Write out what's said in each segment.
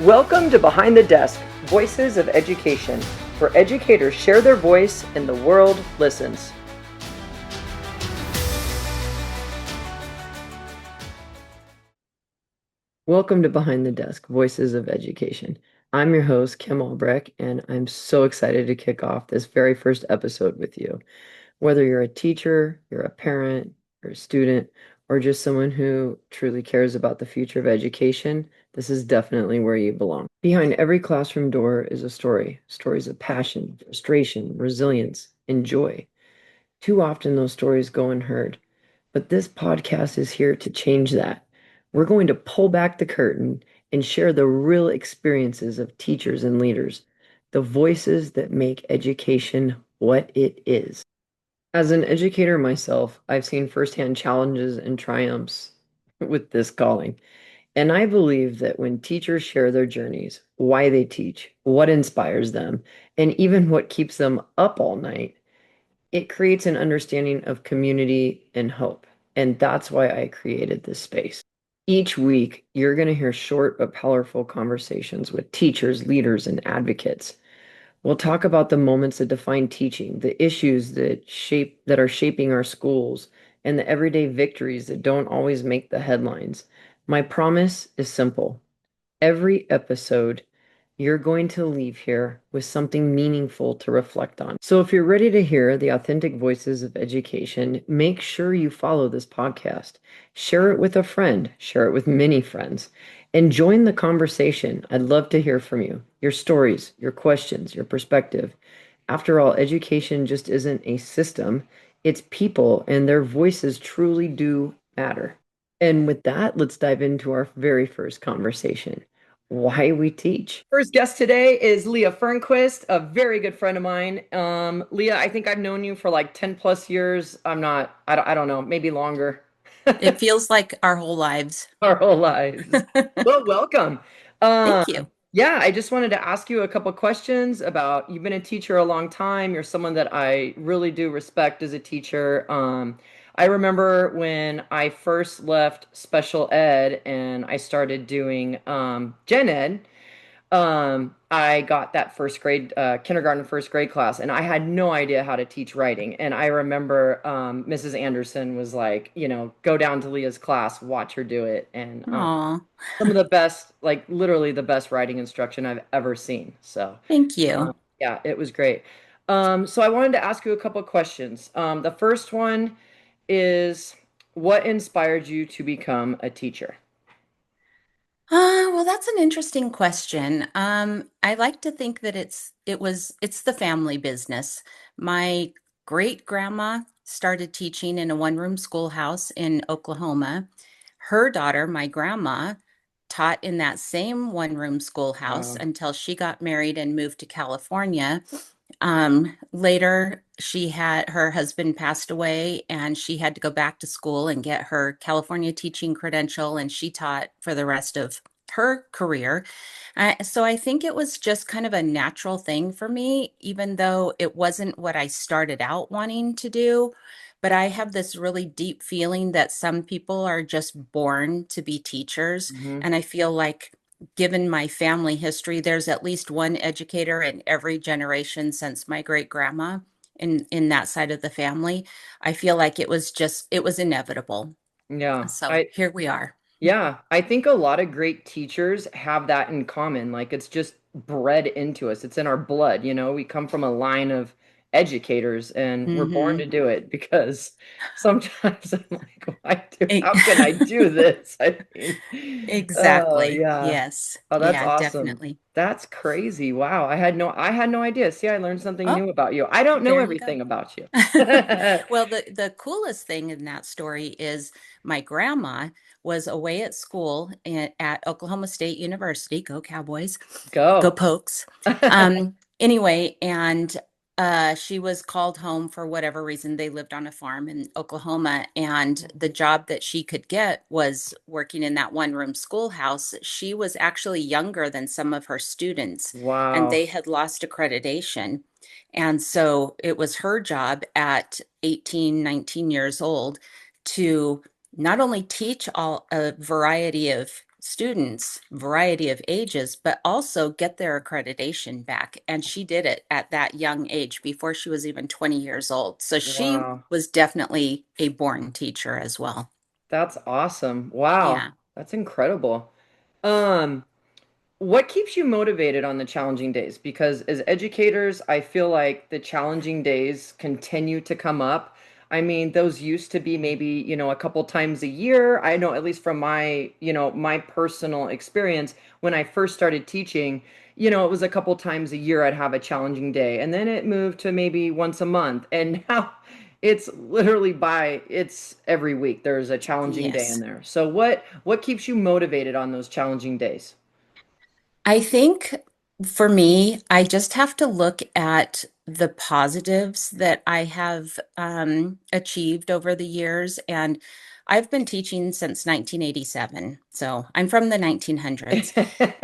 Welcome to Behind the Desk, Voices of Education, where educators share their voice and the world listens. Welcome to Behind the Desk, Voices of Education. I'm your host, Kim Albrecht, and I'm so excited to kick off this very first episode with you. Whether you're a teacher, you're a parent, you're a student, or just someone who truly cares about the future of education, this is definitely where you belong. Behind every classroom door is a story, stories of passion, frustration, resilience, and joy. Too often those stories go unheard, but this podcast is here to change that. We're going to pull back the curtain and share the real experiences of teachers and leaders, the voices that make education what it is. As an educator myself, I've seen firsthand challenges and triumphs with this calling. And I believe that when teachers share their journeys, why they teach, what inspires them, and even what keeps them up all night, it creates an understanding of community and hope. And that's why I created this space. Each week, you're going to hear short but powerful conversations with teachers, leaders, and advocates. We'll talk about the moments that define teaching, the issues that are shaping our schools, and the everyday victories that don't always make the headlines. My promise is simple. Every episode, you're going to leave here with something meaningful to reflect on. So if you're ready to hear the authentic voices of education, make sure you follow this podcast. Share it with a friend, share it with many friends, and join the conversation. I'd love to hear from you, your stories, your questions, your perspective. After all, education just isn't a system, it's people, and their voices truly do matter. And with that, let's dive into our very first conversation, why we teach. First guest today is Leah Fernquist, a very good friend of mine. Leah, I think I've known you for like 10 plus years. I don't know, maybe longer. It feels like our whole lives. Our whole lives. Well, welcome. Um, Thank you. yeah, I just wanted to ask you a couple questions about, you've been a teacher a long time. You're someone that I really do respect as a teacher. I remember when I first left special ed and I started doing gen ed. I got that first grade, kindergarten, first grade class, and I had no idea how to teach writing. And I remember Mrs. Anderson was like, go down to Leah's class, watch her do it. And Aw, some of the best, like literally the best writing instruction I've ever seen. So, thank you. yeah, it was great. So I wanted to ask you a couple of questions. The first one is, what inspired you to become a teacher? Well, that's an interesting question. I like to think that it's the family business. My great grandma started teaching in a one-room schoolhouse in Oklahoma. Her daughter, my grandma, taught in that same one-room schoolhouse Wow. until she got married and moved to California. Later, her husband passed away and she had to go back to school and get her California teaching credential, and she taught for the rest of her career. So I think it was just kind of a natural thing for me, even though it wasn't what I started out wanting to do. But I have this really deep feeling that some people are just born to be teachers. Hmm. And I feel like, given my family history, there's at least one educator in every generation since my great grandma in that side of the family. I feel like it was inevitable. Yeah. So I here we are. Yeah, I think a lot of great teachers have that in common. Like it's just bred into us. It's in our blood, We come from a line of educators and we're born Hmm to do it because sometimes I'm like, how can I do this? I mean, oh Exactly. yeah. Yes. Oh, that's Yeah, awesome. definitely. That's crazy. Wow. I had no idea. See, I learned something Oh, new about you. I don't know there you go. everything about you. Well, the coolest thing in that story is my grandma was away at school at Oklahoma State University. Go Cowboys. Go Go. Pokes. Anyway, and she was called home for whatever reason. They lived on a farm in Oklahoma, and the job that she could get was working in that one room schoolhouse. She was actually younger than some of her students, and Wow. they had lost accreditation. And so it was her job at 18, 19 years old to not only teach all a variety of students, variety of ages, but also get their accreditation back. And she did it at that young age before she was even 20 years old. So she Wow. was definitely a born teacher as well. That's awesome. Wow. Yeah. That's incredible. Um, What keeps you motivated on the challenging days? Because as educators, I feel like the challenging days continue to come up. I mean, those used to be maybe, a couple times a year. I know at least from my personal experience, when I first started teaching, it was a couple times a year I'd have a challenging day. And then it moved to maybe once a month. And now it's every week there's a challenging day in Yes. there. So what keeps you motivated on those challenging days? I think for me, I just have to look at the positives that I have achieved over the years. And I've been teaching since 1987. So I'm from the 1900s.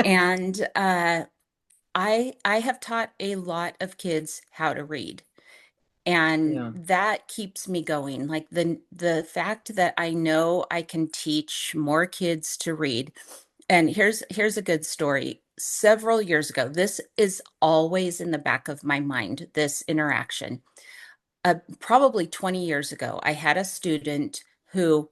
And I have taught a lot of kids how to read. And Yeah. that keeps me going. Like the fact that I know I can teach more kids to read. And here's a good story. Several years ago, this is always in the back of my mind, this interaction. Probably 20 years ago, I had a student who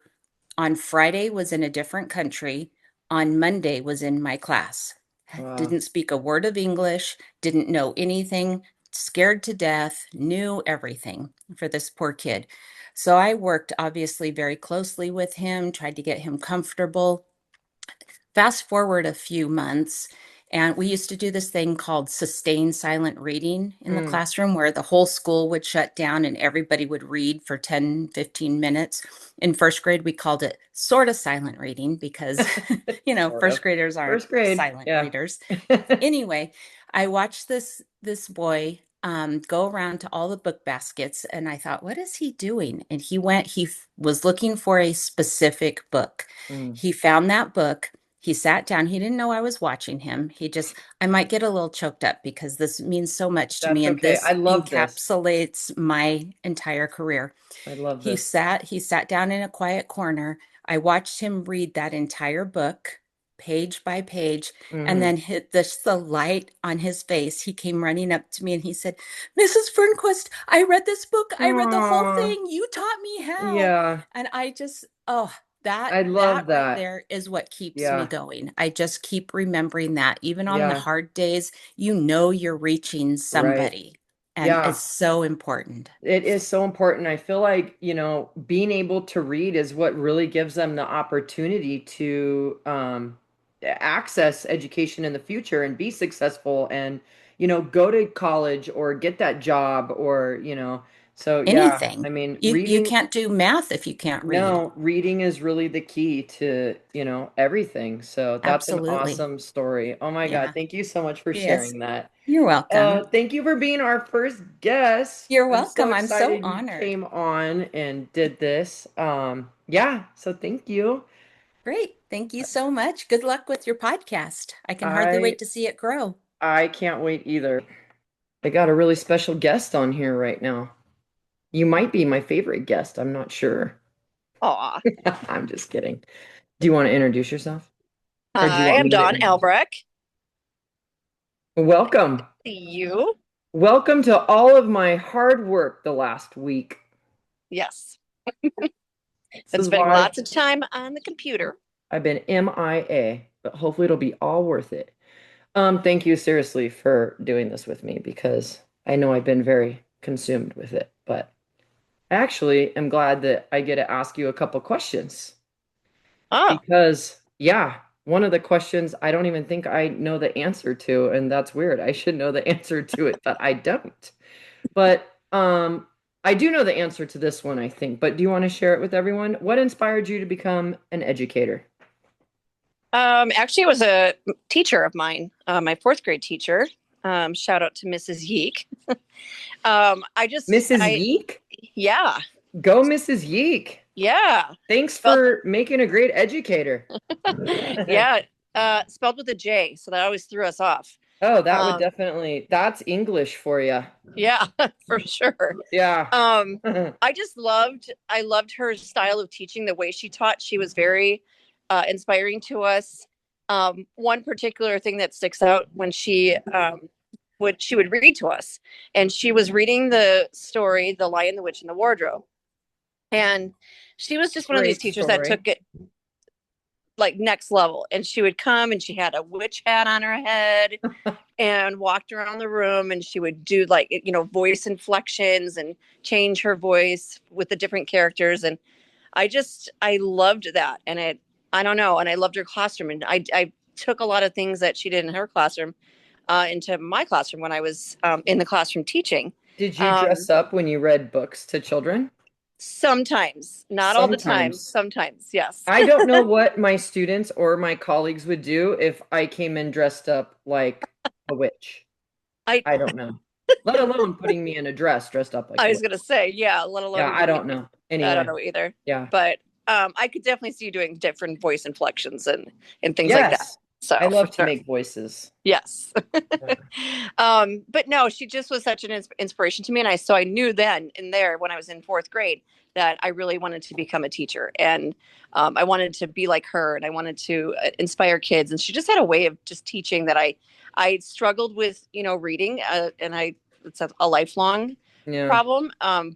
on Friday was in a different country, on Monday was in my class. Wow. Didn't speak a word of English, didn't know anything, scared to death, knew everything for this poor kid. So I worked obviously very closely with him, tried to get him comfortable. Fast forward a few months, and we used to do this thing called sustained silent reading in the Mm. classroom where the whole school would shut down and everybody would read for 10, 15 minutes. In first grade, we called it sort of silent reading because, Sort first of. graders aren't First grade. silent Yeah. readers. Anyway, I watched this boy go around to all the book baskets, and I thought, what is he doing? And was looking for a specific book. Mm. He found that book. He sat down. He didn't know I was watching him. I might get a little choked up because this means so much to That's me, and okay. I this love this. encapsulates my entire career. I love He this. sat, he sat down in a quiet corner. I watched him read that entire book, page by page, and Hmm. then hit the light on his face. He came running up to me and he said, Mrs. Fernquist, I read this book. I read the whole Aw. thing. You taught me how. Yeah. And I just, oh, that I that love right that. there is what keeps me Yeah. going. I just keep remembering that. Even on the Yeah. hard days, you're reaching Right. somebody. And it's Yeah. so important. It is so important. I feel like, being able to read is what really gives them the opportunity to access education in the future and be successful and, go to college or get that job or, so yeah, I Anything. mean, You can't do math if you can't read. reading is really the key to, everything. So that's an Absolutely. awesome story. Oh my God. Yeah. Thank you so much for Yes. sharing that. You're welcome. Thank you for being our first guest. You're I'm so welcome. I'm so excited you honored. came on and did this. Yeah, so thank you. Great. Thank you so much. Good luck with your podcast. I can hardly I wait to see it grow. I can't wait either. I got a really special guest on here right now. You might be my favorite guest. I'm not sure. Aw. I'm just kidding. Do you want to introduce yourself? Or do you I want am me to Dawn introduce? Albrecht. Welcome. You? Welcome to all of my hard work the last week. Yes. This Been is spending why lots of time on the computer. I've been MIA, but hopefully it'll be all worth it. Thank you seriously for doing this with me because I know I've been very consumed with it, but I actually am glad that I get to ask you a couple questions Oh, because, yeah, one of the questions I don't even think I know the answer to, and that's weird. I should know the answer to it, but I don't. But I do know the answer to this one, I think. But do you want to share it with everyone? What inspired you to become an educator? actually, it was a teacher of mine, my fourth grade teacher. Shout out to Mrs. Yeek. Mrs. Yeek? Yeah, Go, Mrs. Yeek. yeah, Thanks spelled, for making a great educator. yeah, spelled with a J, so that always threw us off. Oh, that would Um, definitely, that's English for you. yeah, for sure. Yeah. Um, I loved her style of teaching, the way she taught. She was very inspiring to us. one particular thing that sticks out when she would read to us, and she was reading the story The Lion, the Witch, and the Wardrobe. And she was just one of these Great teachers that story. took it like next level. And she would come and she had a witch hat on her head and walked around the room, and she would do like, voice inflections and change her voice with the different characters. And I loved that. And I don't know. And I loved her classroom. And I took a lot of things that she did in her classroom into my classroom when I was in the classroom teaching. Did you Um, dress up when you read books to children? Sometimes, not all the time. Sometimes. Sometimes, yes. I don't know what my students or my colleagues would do if I came in dressed up like a witch. I I don't know. Let alone putting me in a dress dressed up like I a was witch. gonna say, yeah, let alone Yeah, I even me. don't know. I don't Anyway, know either. yeah. But I could definitely see you doing different voice inflections and things like that. Yes. I So for love to sure. make voices. Yes. Yeah. But no, she just was such an inspiration to me. And I knew then and there when I was in fourth grade that I really wanted to become a teacher. And I wanted to be like her, and I wanted to inspire kids. And she just had a way of just teaching that I struggled with, reading, and it's a lifelong Yeah. problem.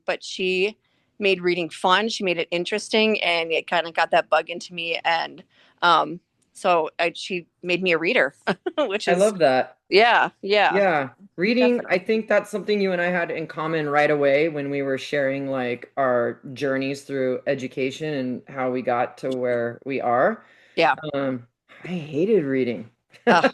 But she made reading fun. She made it interesting, and it kind of got that bug into me. And she made me a reader, which I is, love that. yeah, yeah, Yeah. Reading, I definitely. think that's something you and I had in common right away when we were sharing like our journeys through education and how we got to where we are. Yeah. I hated reading. Uh,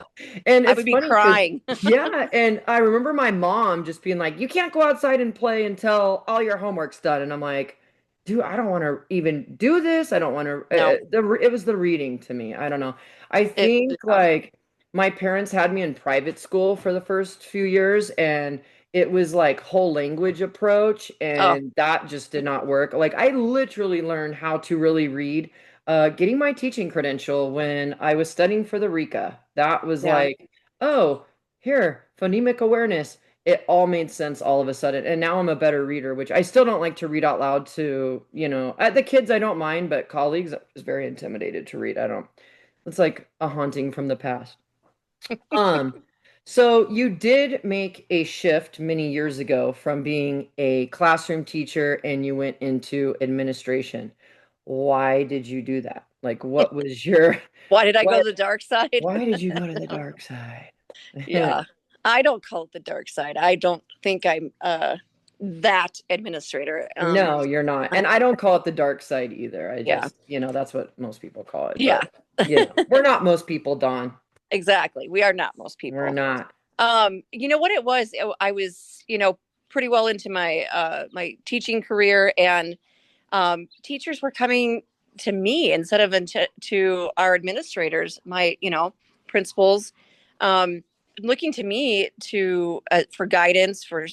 And I it's would be funny because, crying. yeah, and I remember my mom just being like, you can't go outside and play until all your homework's done. And I'm like, dude, I don't want to even do this. I don't want to. No, It was the reading to me. I don't know. I think yeah. like my parents had me in private school for the first few years, and it was like whole language approach, Oh, and that just did not work. Like I literally learned how to really read getting my teaching credential when I was studying for the RECA. That was yeah. like, oh, here, phonemic awareness. It all made sense all of a sudden. And now I'm a better reader, which I still don't like to read out loud to, the kids I don't mind, but colleagues, I was very intimidated to read. I don't, it's like a haunting from the past. Um, so you did make a shift many years ago from being a classroom teacher and you went into administration. Why did you do that? Like, what was your, Why did I go what, to the dark side? why did you go to the dark side? Yeah. I don't call it the dark side. I don't think I'm that administrator. No, you're not. And I don't call it the dark side either. I Yeah. just, that's what most people call it. Yeah. But, we're not most people, Dawn. Exactly. We are not most We're people. not. You know what it was? I was, pretty well into my teaching career, and teachers were coming to me instead of to our administrators, my, principals, um, looking to me to for guidance, for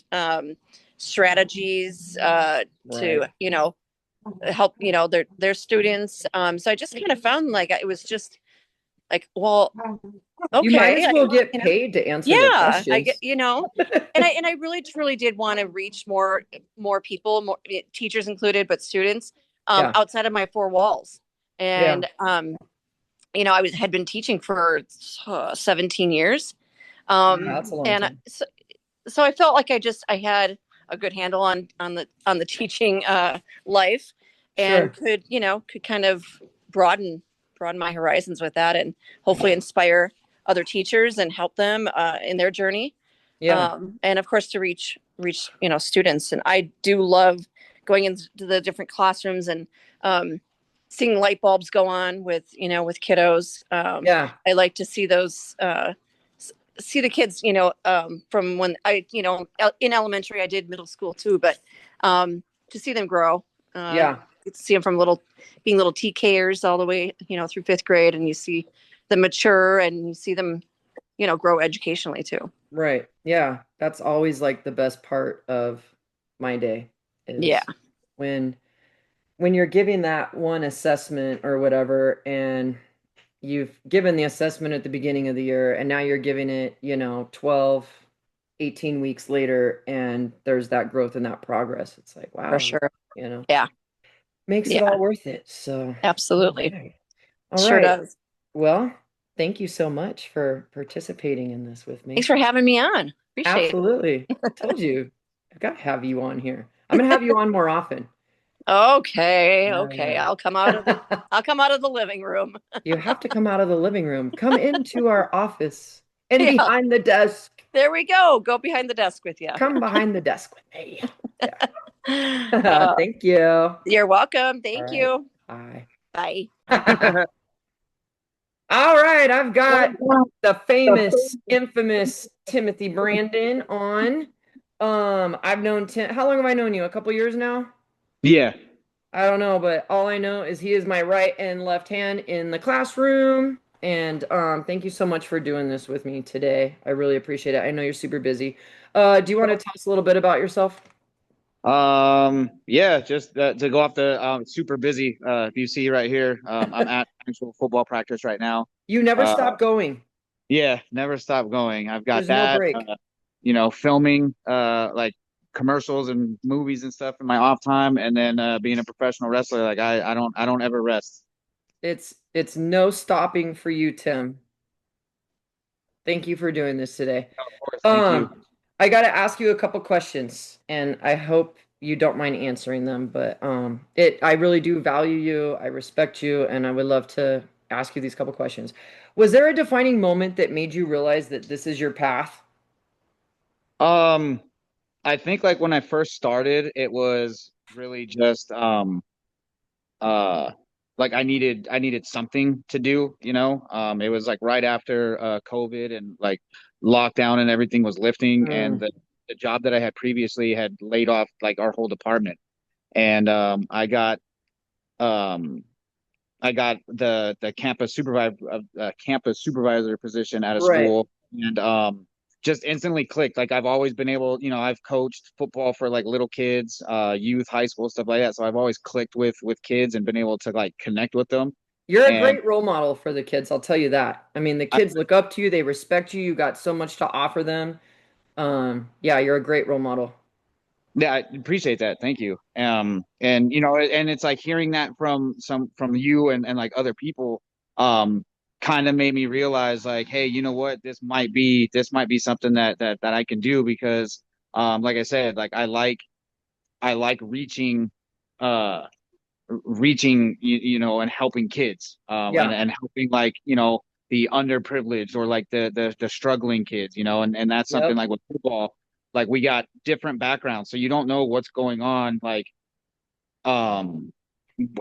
strategies, to, Right. help, their students. So I just kind of found like it was just like, well, You might okay, as well get paid to answer their yeah, I get, questions. and I really truly did want to reach more people, more teachers included, but students Yeah. outside of my four walls. Yeah. And had been teaching for 17 years. That's a long And time. so I felt like I had a good handle on the teaching life, and Sure. could kind of broaden my horizons with that, and hopefully inspire other teachers and help them in their journey, Yeah. and of course to reach students. And I do love going into the different classrooms and seeing light bulbs go on with kiddos. Yeah. I like to see those see the kids, from when I, in elementary, I did middle school too, but to see them grow, Yeah. to see them from being little TKers all the way, through fifth grade, and you see them mature, and you see them, grow educationally too. Right. Yeah. That's always like the best part of my day Yeah, is when when you're giving that one assessment or whatever, and you've given the assessment at the beginning of the year, and now you're giving it, 12, 18 weeks later, and there's that growth and that progress. It's like, for wow, sure. you know, Yeah, makes it yeah, all worth it. So, all absolutely. right. All Sure right. does. Well, Thank you so much for participating in this with Thanks me. for having me on. Appreciate Absolutely. Told you. I've got to have you on here. I'm gonna have you on more often. it. Okay, okay. Yeah, yeah. I'll come out of the living room. You have to come out of the living room. Come into our office and Yeah, behind the desk. there we go. Go behind the desk with you. Come behind the desk with me. Yeah. Uh, Thank you. All you're welcome. Thank right. you. Bye. Bye. All right, I've got the famous, infamous Timothy Brandon on. I've known Tim. How long have I known you? A couple years now? Yeah. I don't know, but all I know is he is my right and left hand in the classroom. And thank you so much for doing this with me today. I really appreciate it. I know you're super busy. Do you want to tell us a little bit about yourself? Yeah, just to go off the super busy. If you see right here, I'm at actual football practice right now. You never Uh, stop going. yeah, never stop going. I've got There's no that. break. Filming like commercials and movies and stuff in my off time, and then being a professional wrestler. Like I don't ever rest. It's no stopping for you, Tim. Thank you for doing this today. Of course, thank you. Um, I got to ask you a couple questions, and I hope you don't mind answering them, but I really do value you, I respect you, and I would love to ask you these couple questions. Was there a defining moment that made you realize that this is your path? Um, I think like when I first started, it was really just uh like I needed something to do, it was like right after COVID and like lockdown and everything was lifting, and Mm, the job that I had previously had laid off like our whole department. And um I got the campus supervisor position at a right. school. And just instantly clicked. Like I've always been able, I've coached football for like little kids, youth, high school, stuff like that. So I've always clicked with kids and been able to like connect with them. You're a And great role model for the kids, I'll tell you that. I mean, the I, kids look up to you, they respect you, you got so much to offer them. Yeah, you're a great role model. yeah, I appreciate that. Thank you. And and it's like hearing that from you and like other people, um, kind of made me realize like, hey, you know what, this might be something that I can do because, like I said, like I like uh, reaching, and helping kids, and Yeah. helping like, the underprivileged or like the struggling kids, and that's something Yep. like with football, like we got different backgrounds, so you don't know what's going on, like um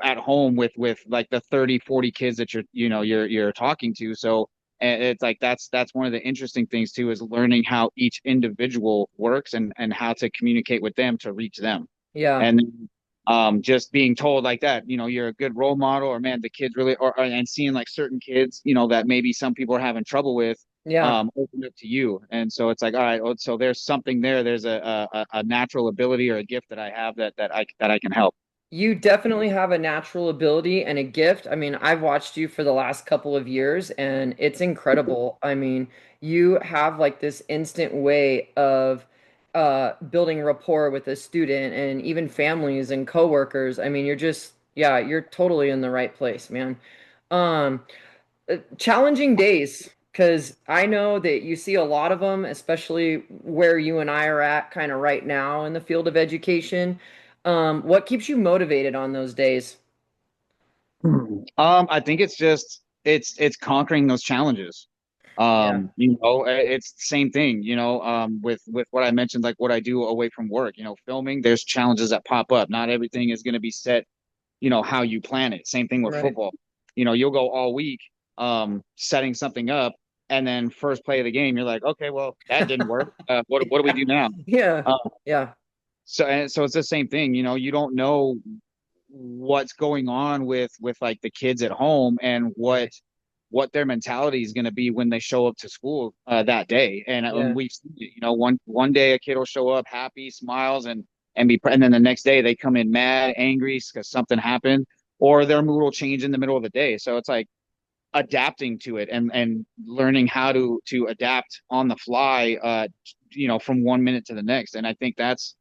at home with like the 30, 40 kids that you're talking to. So and it's like that's one of the interesting things too, is learning how each individual works and how to communicate with them to reach them. Yeah. And just being told like that, you're a good role model, or man, the kids really, and seeing like certain kids, that maybe some people are having trouble with, Yeah. open up to you. And so it's like, all right, so there's something there. There's a natural ability or a gift that I have that I can help. You definitely have a natural ability and a gift. I mean, I've watched you for the last couple of years and it's incredible. I mean, you have like this instant way of building rapport with a student and even families and coworkers. I mean, yeah, you're totally in the right place, man. Um, Challenging days, because I know that you see a lot of them, especially where you and I are at kind of right now in the field of education. What keeps you motivated on those days? I think it's just it's conquering those challenges. Yeah, It's the same thing, with what I mentioned, like what I do away from work, filming, there's challenges that pop up. Not everything is going to be set, how you plan it. Same thing with right. football. You'll go all week setting something up, and then first play of the game, you're like, okay, well, that didn't work. What do we do now? Yeah, Uh, yeah, so it's the same thing, you don't know what's going on with like the kids at home, and right. what their mentality is going to be when they show up to school that day. And Yeah. we've seen it, one day a kid will show up happy, smiles, and then the next day they come in mad, angry because something happened, or their mood will change in the middle of the day. So it's like adapting to it and learning how to adapt on the fly, from 1 minute to the next. And I think that's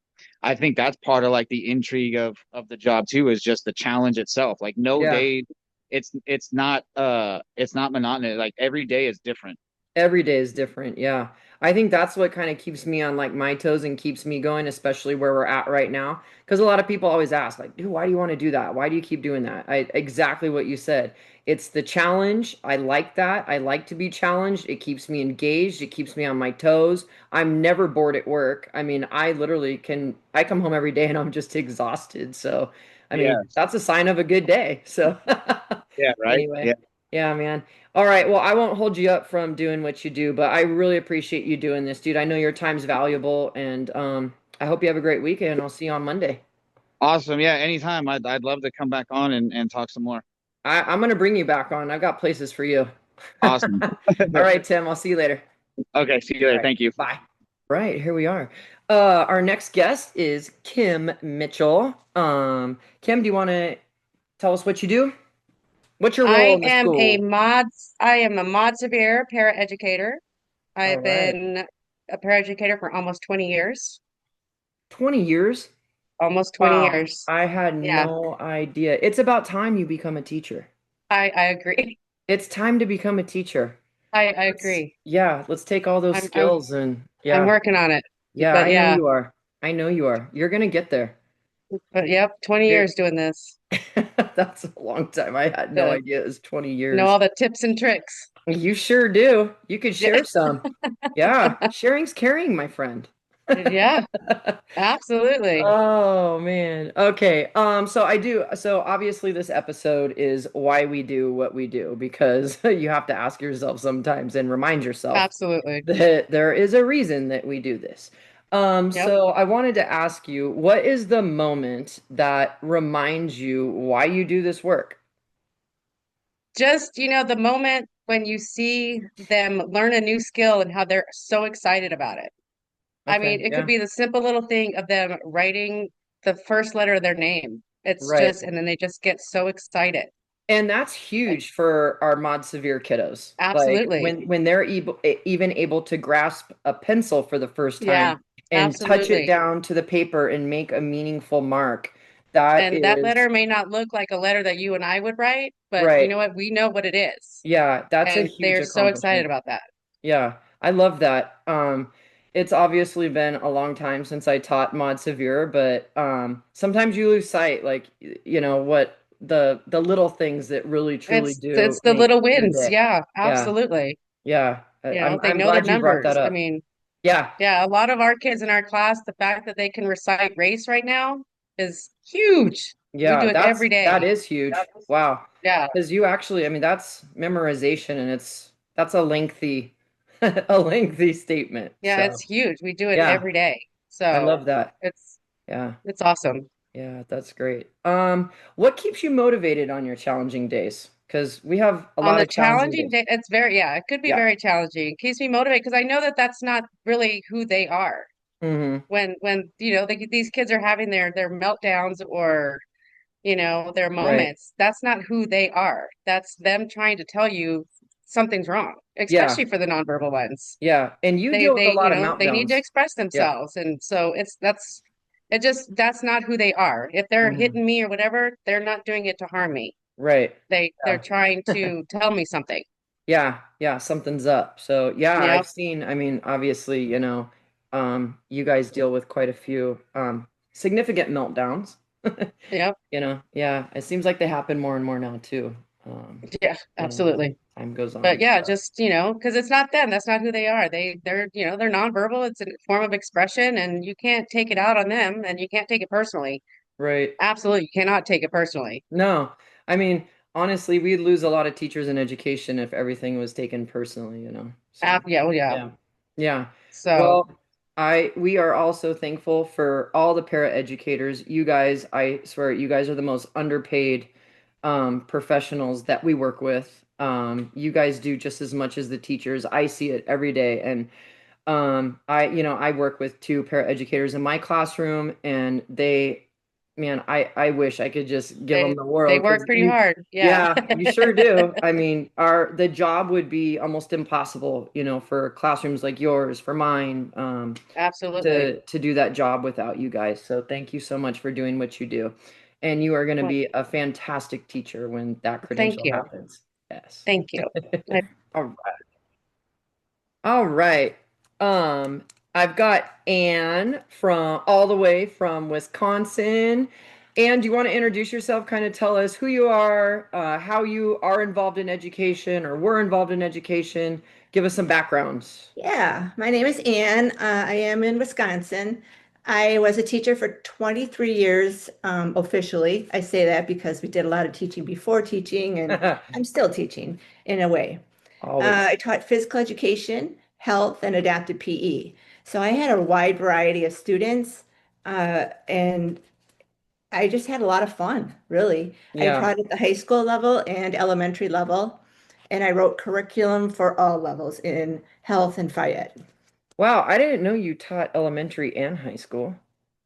part of like the intrigue of the job too, is just the challenge itself. Like no Yeah. day it's not monotonous. Like every day is different. Every day is different. Yeah. I think that's what kind of keeps me on like my toes and keeps me going, especially where we're at right now. Because a lot of people always ask, like, dude, why do you want to do that? Why do you keep doing that? Exactly what you said. It's the challenge. I like that. I like to be challenged. It keeps me engaged. It keeps me on my toes. I'm never bored at work. I mean, I come home every day and I'm just exhausted. So, I Yeah. mean, that's a sign of a good day. So, Yeah. Right. anyway, Yeah. yeah, man. All right. Well, I won't hold you up from doing what you do, but I really appreciate you doing this, dude. I know your time's valuable, and I hope you have a great weekend. I'll see you on Monday. Awesome. Yeah. Anytime. I'd love to come back on and talk some more. I'm gonna bring you back on. I've got places for you. All Awesome. right, Tim. I'll see you later. Okay. See you All later. right. Thank you. Bye. Right, here we are. Our next guest is Kim Mitchell. Kim, do you want to tell us what you do? What's your role in the school? I am a mod severe paraeducator. All I've right. been a paraeducator for almost 20 years. 20 years? Almost 20 Wow. years. I had Yeah, no idea. It's about time you become a teacher. I agree. It's time to become a teacher. I Let's, agree. yeah, let's take all those I'm I'm skills and I'm yeah, working on it. yeah, But I know yeah, you are. I know you are. You're gonna get there. but yep, 20 You're, years doing this. that's a long time. I had no To idea it was 20 know years. all the tips and tricks. You sure do. You could Yeah, share some. Yeah, sharing's caring, my friend. yeah, absolutely. Oh man. Okay. So obviously this episode is why we do what we do because you have to ask yourself sometimes and remind yourself Absolutely. that there is a reason that we do this. Yep. So I wanted to ask you, what is the moment that reminds you why you do this work? Just, the moment when you see them learn a new skill and how they're so excited about it. I mean, Okay, it could yeah. be the simple little thing of them writing the first letter of their name. It's Right. just, and then they just get so excited. And that's huge for our mod severe kiddos. Like Absolutely. when they're even able to grasp a pencil for the first time Yeah, and touch it absolutely. down to the paper and make a meaningful mark. That And that is letter may not look like a letter that you and I would write, but you right. know what? We know what it is. Yeah, that's a And huge they're so excited accomplishment. about that. Yeah, I love that. It's obviously been a long time since I taught Mod Severe, but sometimes you lose sight, like what the little things that really truly do It's the make little your wins. day. Yeah, Yeah, absolutely. yeah. They I'm know their glad you brought that numbers. I up. mean, Yeah, yeah, a lot of our kids in our class, the fact that they can recite race right now is huge. We yeah. do it every That day. is huge. Wow, Yeah. because you actually, I mean, that's memorization, and that's a lengthy a lengthy statement. Yeah, So it's huge. We do it yeah, every day. I So love that. it's Yeah. it's awesome. Yeah, that's great. What keeps you motivated on your challenging days? Because we have a On lot the of challenging challenging days. day, it could be Yeah. very challenging. It keeps me motivated because I know that that's not really who they are. Hmm. When these kids are having their meltdowns or their Right. moments, that's not who they are. That's them trying to tell you something's wrong, Yeah. especially for the nonverbal ones. Yeah. And you They deal with a they lot of they need to meltdowns. express Yeah. themselves, and so that's not who they are. If they're Hmm. hitting me or whatever, they're not doing it to harm me. Right. They're Yeah. trying to tell me something. Yeah. Yeah. Something's up. So yeah, I've Yep, seen, I mean, obviously, you guys deal with quite a few significant meltdowns. yep, Yeah. It seems like they happen more and more now too. Um, yeah, as absolutely. time goes But on. yeah, So, just because it's not them. That's not who they are. They're nonverbal. It's a form of expression, and you can't take it out on them, and you can't take it personally. right. Absolutely, you cannot take it personally. No, I mean, honestly, we'd lose a lot of teachers in education if everything was taken personally. So, Yeah, well, yeah. yeah. Yeah. So Well, we are also thankful for all the paraeducators. You guys, I swear, you guys are the most underpaid professionals that we work with. You guys do just as much as the teachers. I see it every day, and I work with two paraeducators in my classroom, and man, I wish I could just give them they the they world work because pretty hard. Yeah, yeah, you sure do. I mean, the job would be almost impossible, for classrooms like yours, for mine, absolutely. to do that job without you guys. So thank you so much for doing what you do. and you are going to Well, be a fantastic teacher when that thank credential you. happens. Yes. Thank you. I- All All right. Um, I've got Anne from all the way from Wisconsin. Anne, do you want to introduce yourself? Kind of tell us who you are, how you are involved in education or were involved in education. Give us some backgrounds. Yeah, my name is Ann. I am in Wisconsin. I was a teacher for 23 years officially. I say that because we did a lot of teaching before teaching, and I'm still teaching in a way. Always. I taught physical education, health, and adapted PE. So I had a wide variety of students, and I just had a lot of fun, really. I Yeah. taught at the high school level and elementary level, and I wrote curriculum for all levels in health and Fayette. Wow, I didn't know you taught elementary and high school.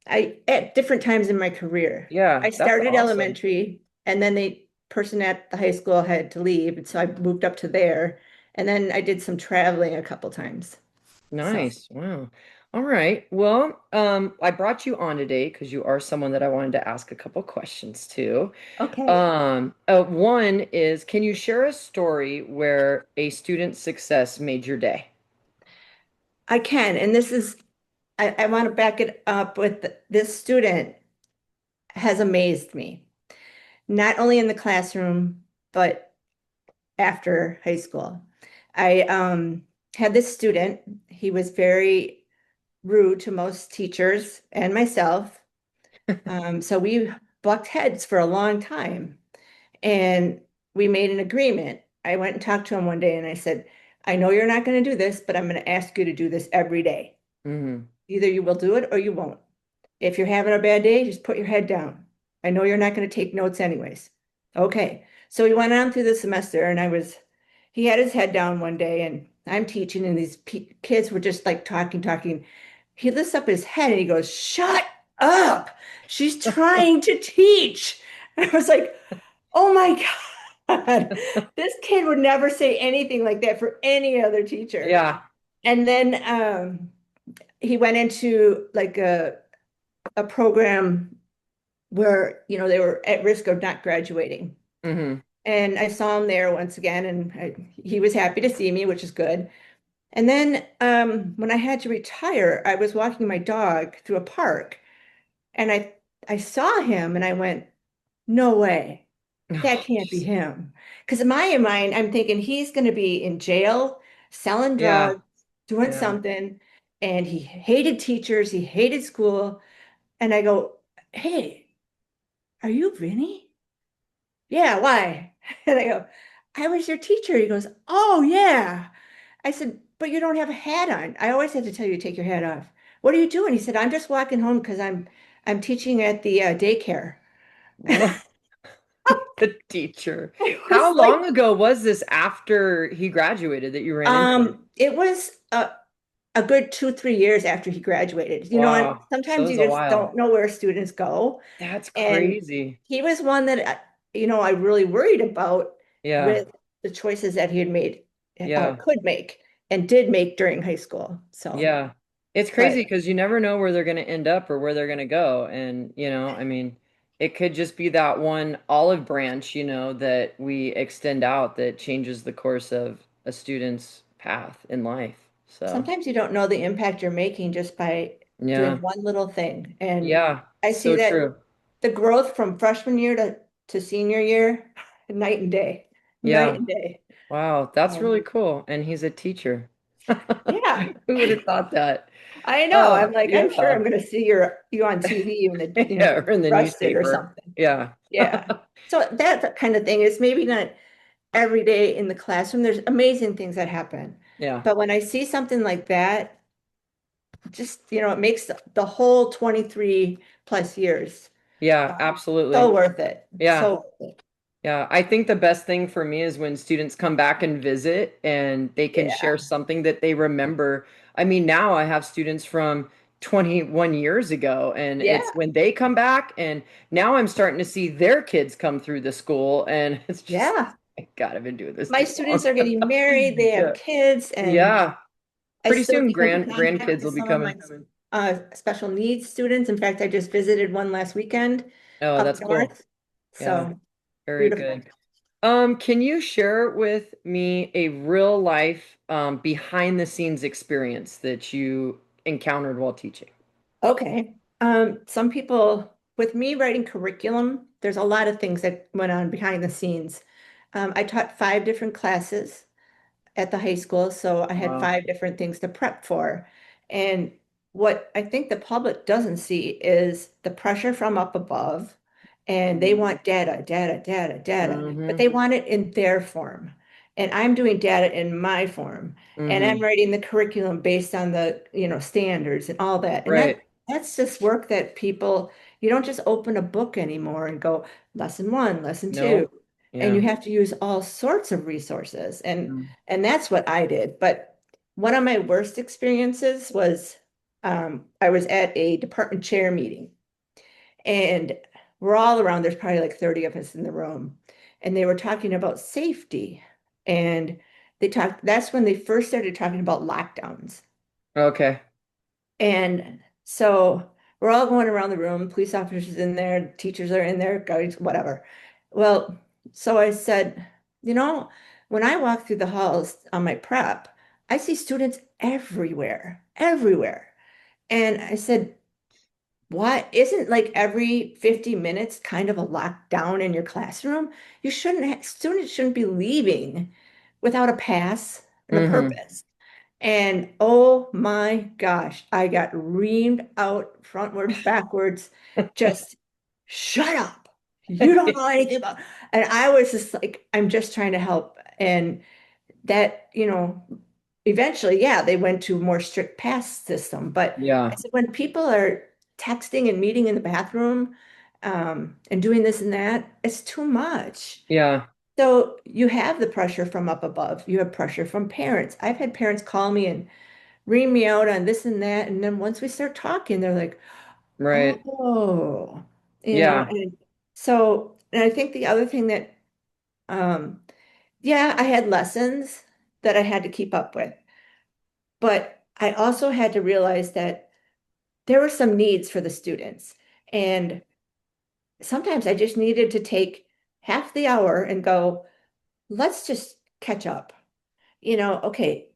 I at different times in my career. I Yeah, that's started awesome. elementary and then the person at the high school had to leave, and so I moved up to there. And then I did some traveling a couple times. So, Nice. Wow. All right. Well, I brought you on today because you are someone that I wanted to ask a couple questions to. okay. One is, can you share a story where a student's success made your day? I can. And this is I want to back it up with this student has amazed me, not only in the classroom, but after high school. I had this student, he was very rude to most teachers and myself. So we bucked heads for a long time and we made an agreement. I went and talked to him one day and I said, I know you're not going to do this, but I'm going to ask you to do this every day. Hmm. Either you will do it or you won't. If you're having a bad day, just put your head down. I know you're not going to take notes anyways. Okay. So we went on through the semester and he had his head down one day and I'm teaching and these kids were just like talking. He lifts up his head and he goes, "Shut up. She's trying to teach." And I was like, "Oh my God." This kid would never say anything like that for any other teacher. Yeah. And then he went into like a program where, they were at risk of not graduating. Hmm. And I saw him there once again, and he was happy to see me, which is good. And then when I had to retire, I was walking my dog through a park, and I saw him, and I went, "No way, that Oh, can't be him." Because in my mind, I'm thinking he's going to be in jail, selling yeah. drugs, doing Yeah. something, and he hated teachers, he hated school. And I go, "Hey, are you Vinny?" "Yeah, why?" And I go, "I was your teacher." He goes, "Oh, yeah." I said, "But you don't have a hat on. I always had to tell you to take your hat off. What are you doing?" He said, "I'm just walking home because I'm teaching at the daycare." The teacher. It How was like, long ago was this after he graduated that you ran into him? it was a good 2, 3 years after he graduated. And Wow. So it sometimes was you a just while. don't know where students go. That's And crazy. he was one that, I really worried about Yeah. with the choices that he had made, Yeah. could make, and did make during high school. So, Yeah. It's crazy but because you never know where they're going to end up or where they're going to go. And, I mean, it could just be that one olive branch, that we extend out that changes the course of a student's path in life. So, sometimes you don't know the impact you're making just by doing yeah. one little thing. And Yeah. I see So that true. the growth from freshman year to senior year, night and day, night Yeah. and day. Wow. That's Um, really cool. And he's a teacher. yeah. Who would have thought that? I know. I'm like, I'm sure I'm Yeah. going to see you on TV in the, Yeah. Or in the arrested or newspaper. something. Yeah. Yeah. So that kind of thing is maybe not every day in the classroom. There's amazing things that happen. Yeah. But when I see something like that, just, it makes the whole 23 plus years Yeah. uh, so Absolutely. worth it. Yeah. So worth it. Yeah, I think the best thing for me is when students come back and visit and they can Yeah. share something that they remember. I mean, now I have students from 21 years ago, and it's Yeah. when they come back, and now I'm starting to see their kids come through the school, and it's just, Yeah. God, I've been doing this My too students long. are getting married, they have Yeah. kids, and Yeah. I Pretty still soon, keep in contact grandkids will with be some of coming. my special needs students. In fact, I just visited one last weekend. Oh, up that's cool. north. Yeah, So very beautiful. good. Can you share with me a real life behind the scenes experience that you encountered while teaching? Okay. Some people, with me writing curriculum, there's a lot of things that went on behind the scenes. I taught 5 different classes at the high school, so I had Wow. 5 different things to prep for. And what I think the public doesn't see is the pressure from up above, and they want data, data, data, data, but Mm-hmm. they want it in their form. And I'm doing data in my form, and I'm Mm-hmm. writing the curriculum based on the, standards and all that. And Right. that's just work that people, you don't just open a book anymore and go lesson one, lesson two, No. and you Yeah. have to use all sorts of resources. And Mm. that's what I did. But one of my worst experiences was I was at a department chair meeting, and we're all around. There's probably like 30 of us in the room, and they were talking about safety. And that's when they first started talking about lockdowns. Okay. And so we're all going around the room, police officers in there, teachers are in there, guys, whatever. Well, so I said, when I walk through the halls on my prep, I see students everywhere, everywhere. And I said, what isn't like every 50 minutes kind of a lockdown in your classroom? Students shouldn't be leaving without a pass and a Mm-hmm. purpose. And oh my gosh, I got reamed out frontwards, backwards, just shut up. You don't know anything about. And I was just like, I'm just trying to help. And that, eventually, yeah, they went to a more strict pass system. But I Yeah. said, when people are texting and meeting in the bathroom, and doing this and that, it's too much. Yeah. So you have the pressure from up above. You have pressure from parents. I've had parents call me and ream me out on this and that. And then once we start talking, they're like, Right. oh, Yeah. and so, and I think the other thing that, um, yeah, I had lessons that I had to keep up with, but I also had to realize that there were some needs for the students. And sometimes I just needed to take half the hour and go, let's just catch up. Okay,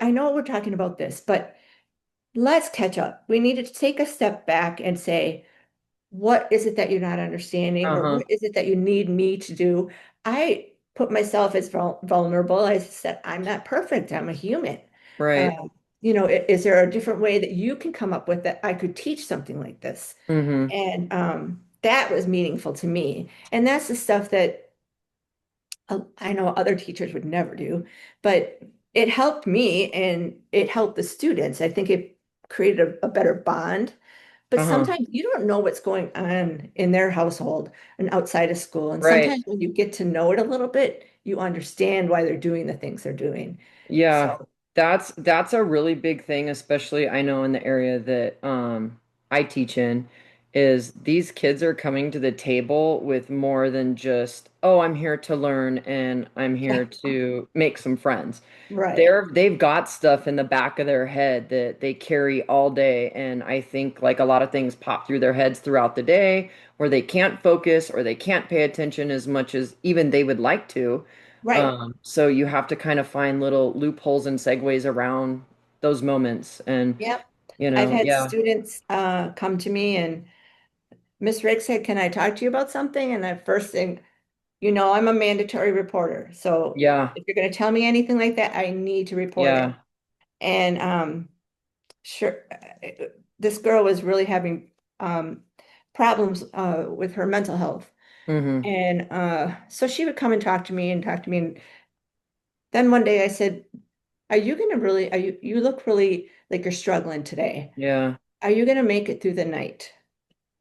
I know we're talking about this, but let's catch up. We need to take a step back and say, what is it that you're not understanding, or Uh-huh. what is it that you need me to do? I put myself as vulnerable. I said, I'm not perfect. I'm a human. Right. Um, is there a different way that you can come up with that I could teach something like this? Mm-hmm. And that was meaningful to me. And that's the stuff that I know other teachers would never do, but it helped me and it helped the students. I think it created a better bond. But Uh-huh. sometimes you don't know what's going on in their household and outside of school. And Right. sometimes when you get to know it a little bit, you understand why they're doing the things they're doing. Yeah, So, that's a really big thing, especially I know in the area that I teach in, is these kids are coming to the table with more than just, oh, I'm here to learn and I'm here to make some friends. right, They've got stuff in the back of their head that they carry all day, and I think like a lot of things pop through their heads throughout the day where they can't focus or they can't pay attention as much as even they would like to. right. So you have to kind of find little loopholes and segues around those moments. And, Yep. I've had yeah, students come to me and Miss Rick said, can I talk to you about something? And the first thing, I'm a mandatory reporter. So yeah, if you're going to tell me anything like that, I need to report it. yeah, And sure, this girl was really having problems with her mental health. mm-hmm, And so she would come and talk to me and talk to me. And then one day I said, you look really like you're struggling today. yeah. Are you going to make it through the night?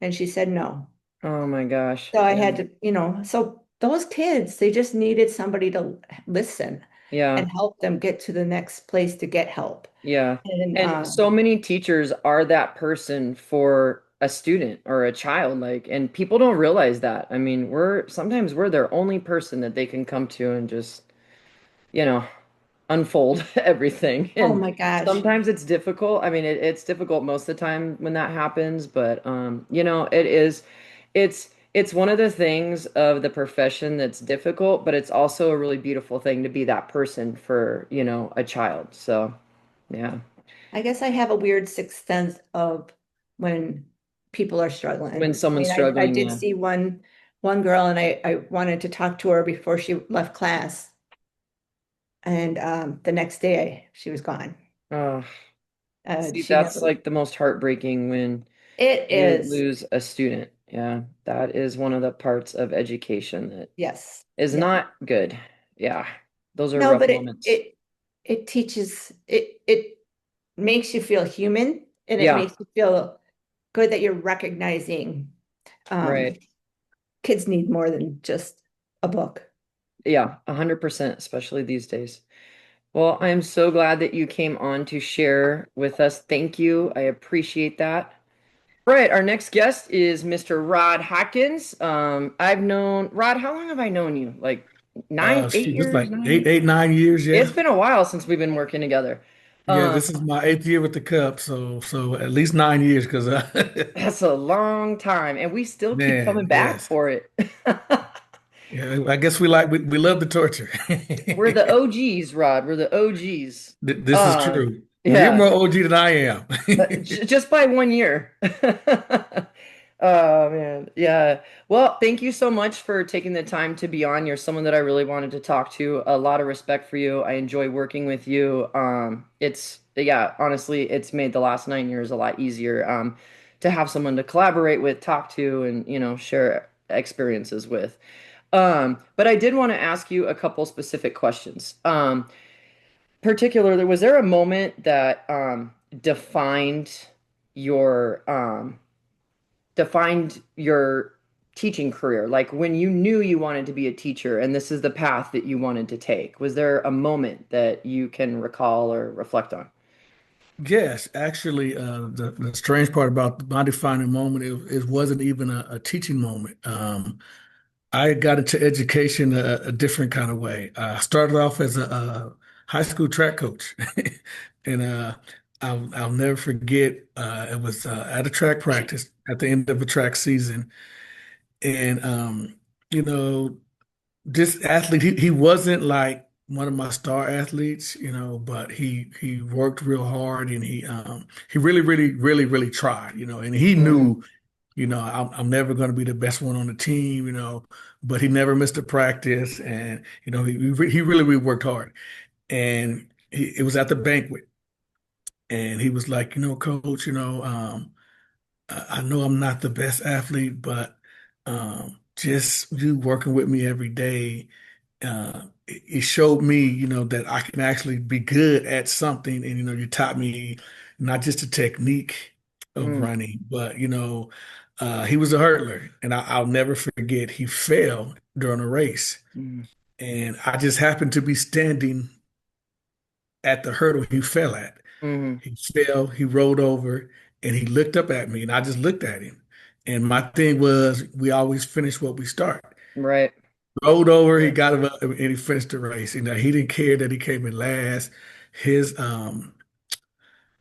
And she said, no. Oh my gosh. So I Yeah, had to, so those kids, they just needed somebody to listen yeah. and help them get to the next place to get help. Yeah. And And so many teachers are that person for a student or a child, like, and people don't realize that. I mean, sometimes we're their only person that they can come to and just, you know, unfold everything. oh And my gosh. sometimes it's difficult. I mean, it's difficult most of the time when that happens, but it's one of the things of the profession that's difficult, but it's also a really beautiful thing to be that person for, a child. So, yeah. I guess I have a weird sixth sense of when people are When struggling. I someone's mean, I struggling, did yeah. see one girl, and I wanted to talk to her before she left class. And the next day she was gone. Oh, see, She that's never, like the most heartbreaking when it you is, lose a student. Yeah, that is one of the parts of education that yes, is yeah. not good. Yeah, those are No, rough but moments. it teaches it makes you feel human, and it Yeah, makes you feel good that you're recognizing um, right. kids need more than just a book. Yeah, 100%, especially these days. Well, I'm so glad that you came on to share with us. Thank you. I appreciate that. All right, our next guest is Mr. Rod Hawkins. I've known Rod, how long have I known you? Like nine, eight Shoot, it's years, like 9 years? 8, 9 years, It's yeah. been a while since we've been working together. Yeah, Um, this is my 8th year with the Cubs, so at least 9 years, because that's a long time, and we still keep coming man, back yes. for it. Yeah, I guess we love the torture. We're the OGs, Rod. We're the OGs. This is Uh, true. Well, you're yeah. more OG than I am. Just by one year. Oh man. Yeah. Well, thank you so much for taking the time to be on. You're someone that I really wanted to talk to. A lot of respect for you. I enjoy working with you. It's yeah, honestly, it's made the last 9 years a lot easier to have someone to collaborate with, talk to, and share experiences with. But I did want to ask you a couple specific questions. Particularly, was there a moment that defined your defined your teaching career? Like when you knew you wanted to be a teacher and this is the path that you wanted to take. Was there a moment that you can recall or reflect on? Yes, actually, the strange part about my defining moment, it wasn't even a teaching moment. I got into education a different kind of way. I started off as a high school track coach, and I'll never forget. It was at a track practice at the end of a track season, and you know, this athlete, he wasn't like one of my star athletes, but he worked real hard, and he really, really, really, really tried, and he Hmm. knew. I'm never going to be the best one on the team, but he never missed a practice. And, he really, really worked hard. And it was at the banquet. And he was like, coach, I know I'm not the best athlete, but just you working with me every day, it showed me, that I can actually be good at something. And, you taught me not just the technique of Mm, running, but, he was a hurdler. And I'll never forget, he fell during a race. mm, And I just happened to be standing at the hurdle he fell at. mm. He fell, he rolled over, and he looked up at me, and I just looked at him. And my thing was, we always finish what we start. Right. Rolled over, he Yeah. got him up, and he finished the race. He didn't care that he came in last. His um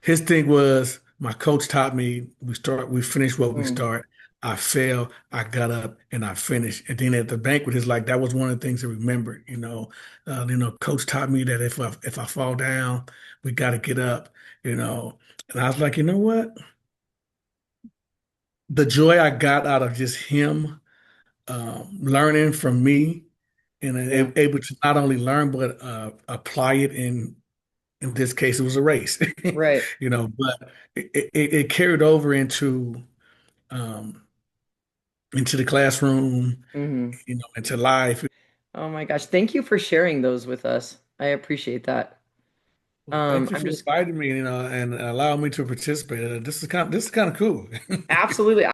his thing was, my coach taught me, we finish what we Mm, start. I fell, I got up, and I finished. And then at the banquet, it's like that was one of the things I remembered. Coach taught me that if I fall down, we got to get up. And I was like, you know what? The joy I got out of just him learning from me, and yeah. able to not only learn but apply it in this case it was a race, Right. but it carried over um, into the classroom, Hmm. into life. Oh my gosh. Thank you for sharing those with us. I appreciate that. Well, thank you I'm for just inviting me, and allowing me to participate. This is kind of cool. absolutely.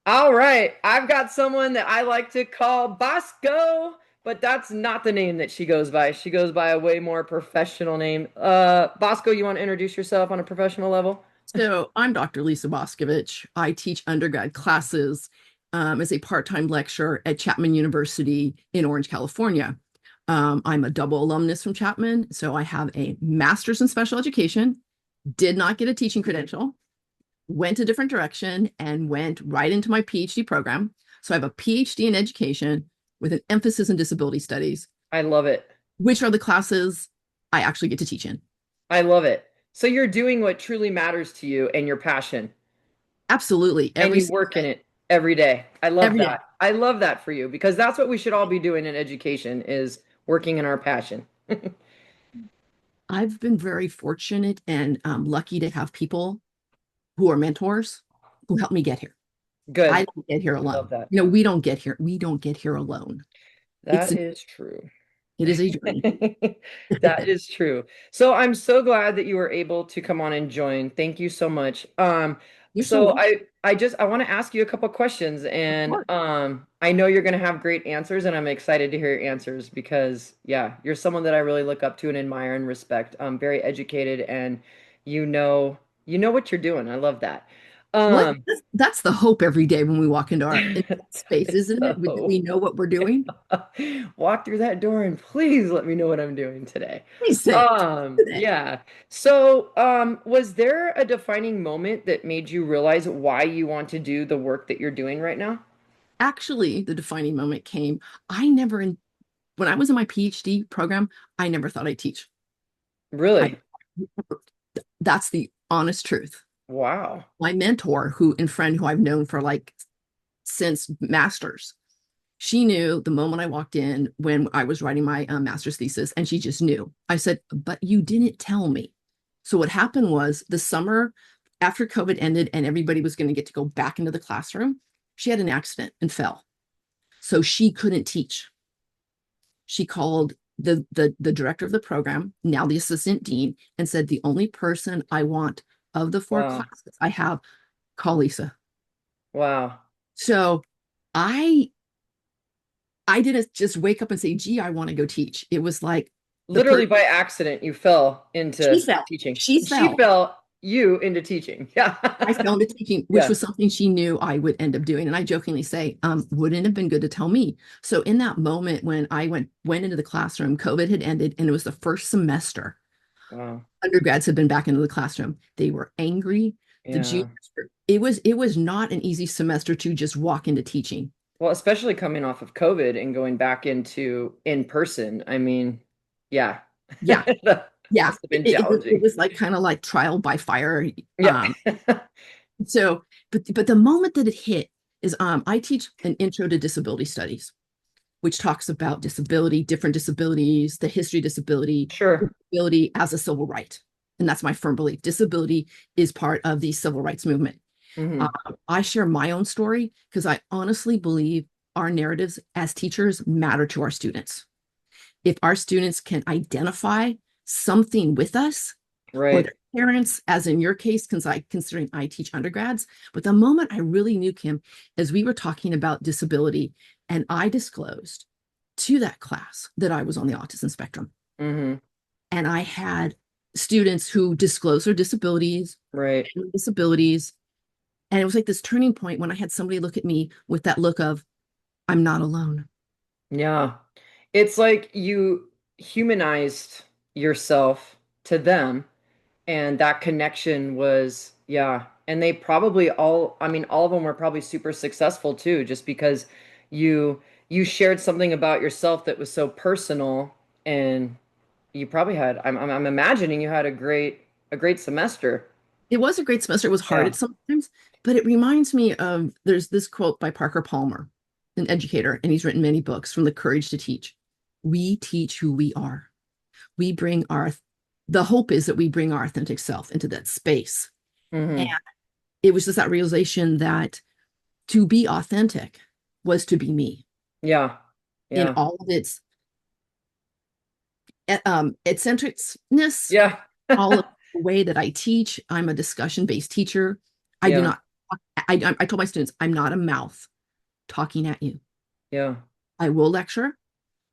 All right. I've got someone that I like to call Bosco, but that's not the name that she goes by. She goes by a way more professional name. Bosco, you want to introduce yourself on a professional level? So I'm Dr. Lisa Boskovich. I teach undergrad classes as a part-time lecturer at Chapman University in Orange, California. I'm a double alumnus from Chapman, so I have a master's in special education, did not get a teaching credential, went a different direction, and went right into my PhD program. So I have a PhD in education with an emphasis in disability studies, I love it. which are the classes I actually get to teach in. I love it. So you're doing what truly matters to you and your passion, Absolutely. and Every you single work in day. it every day. I love Every day. that. I love that for you because that's what we should all be doing in education is working in our passion. I've been very fortunate and lucky to have people who are mentors who helped me get here. I Good. don't get here I love alone. that. We don't get here. We don't get here alone. It's That is true. it is a journey. That is true. So I'm so glad that you were able to come on and join. Thank you so much. You're so So welcome. I want to ask you a couple questions Of and course. I know you're going to have great answers and I'm excited to hear your answers because yeah, you're someone that I really look up to and admire and respect. Very educated and you know what you're doing. I love that. What Um that's the hope every day when we walk into into that space, it's isn't it? We so know what we're doing. walk through that door and please let me know what I'm doing today. Please say it today. Yeah. So, was there a defining moment that made you realize why you want to do the work that you're doing right now? Actually, the defining moment came. I never, when I was in my PhD program, I never thought I'd teach. I, Really? that's the honest truth. Wow. My mentor, who and friend who I've known for like since masters, she knew the moment I walked in when I was writing my master's thesis, and she just knew. I said, "But you didn't tell me." So what happened was the summer after COVID ended and everybody was going to get to go back into the classroom, she had an accident and fell. So she couldn't teach. She called the director of the program, now the assistant dean, and said, "The only person I want of the four Wow. classes I have, call Lisa." Wow. So I I didn't just wake up and say, "Gee, I want to go teach." It was like the Literally by accident, you fell she into fell. teaching. She She fell. fell you into teaching. Yeah. I fell into teaching, which Yeah. was something she knew I would end up doing. And I jokingly say, wouldn't it have been good to tell me? So in that moment when I went into the classroom, COVID had ended and it was the first semester. Wow. Undergrads had been back into the classroom. They were angry. The Yeah. juniors it was not an easy semester to just walk into teaching. Well, especially coming off of COVID and going back into in person. I mean, yeah. Yeah. That Yeah. must have It, been it, it it challenging. was like kind of like trial by fire. Yeah. Um, so but the moment that it hit is I teach an intro to disability studies, which talks about disability, different disabilities, the history of disability, Sure. disability as a civil right. And that's my firm belief. Disability is part of the civil rights movement. Hmm. I share my own story because I honestly believe our narratives as teachers matter to our students. If our students can identify something with us or Right. their parents, as in your case, considering I teach undergrads, but the moment I really knew Kim, as we were talking about disability, and I disclosed to that class that I was on the autism spectrum, Hmm. and I had students who disclosed their Right. disabilities, and it was like this turning point when I had somebody look at me with that look of, "I'm not alone." Yeah. It's like you humanized yourself to them, and that connection was, yeah. And they probably all, I mean, all of them were probably super successful too, just because you shared something about yourself that was so personal, and you probably had, I'm imagining you had a great semester. It was a great semester. It was hard Yeah. at sometimes, but it reminds me of there's this quote by Parker Palmer, an educator, and he's written many books from The Courage to Teach. We teach who we are. We bring the hope is that we bring our authentic self into that space. And Hmm. it was just that realization that to be authentic was to be me Yeah. in Yeah. all of its eccentricness, Yeah. all of the way that I teach. I'm a discussion-based teacher. I do Yeah. not, I told my students, I'm not a mouth talking at you. Yeah. I will lecture,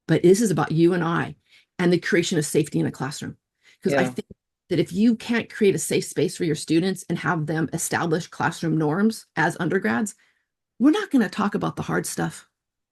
but this is about you and I and the creation of safety in a classroom. Because I Yeah. think that if you can't create a safe space for your students and have them establish classroom norms as undergrads, we're not going to talk about the hard stuff.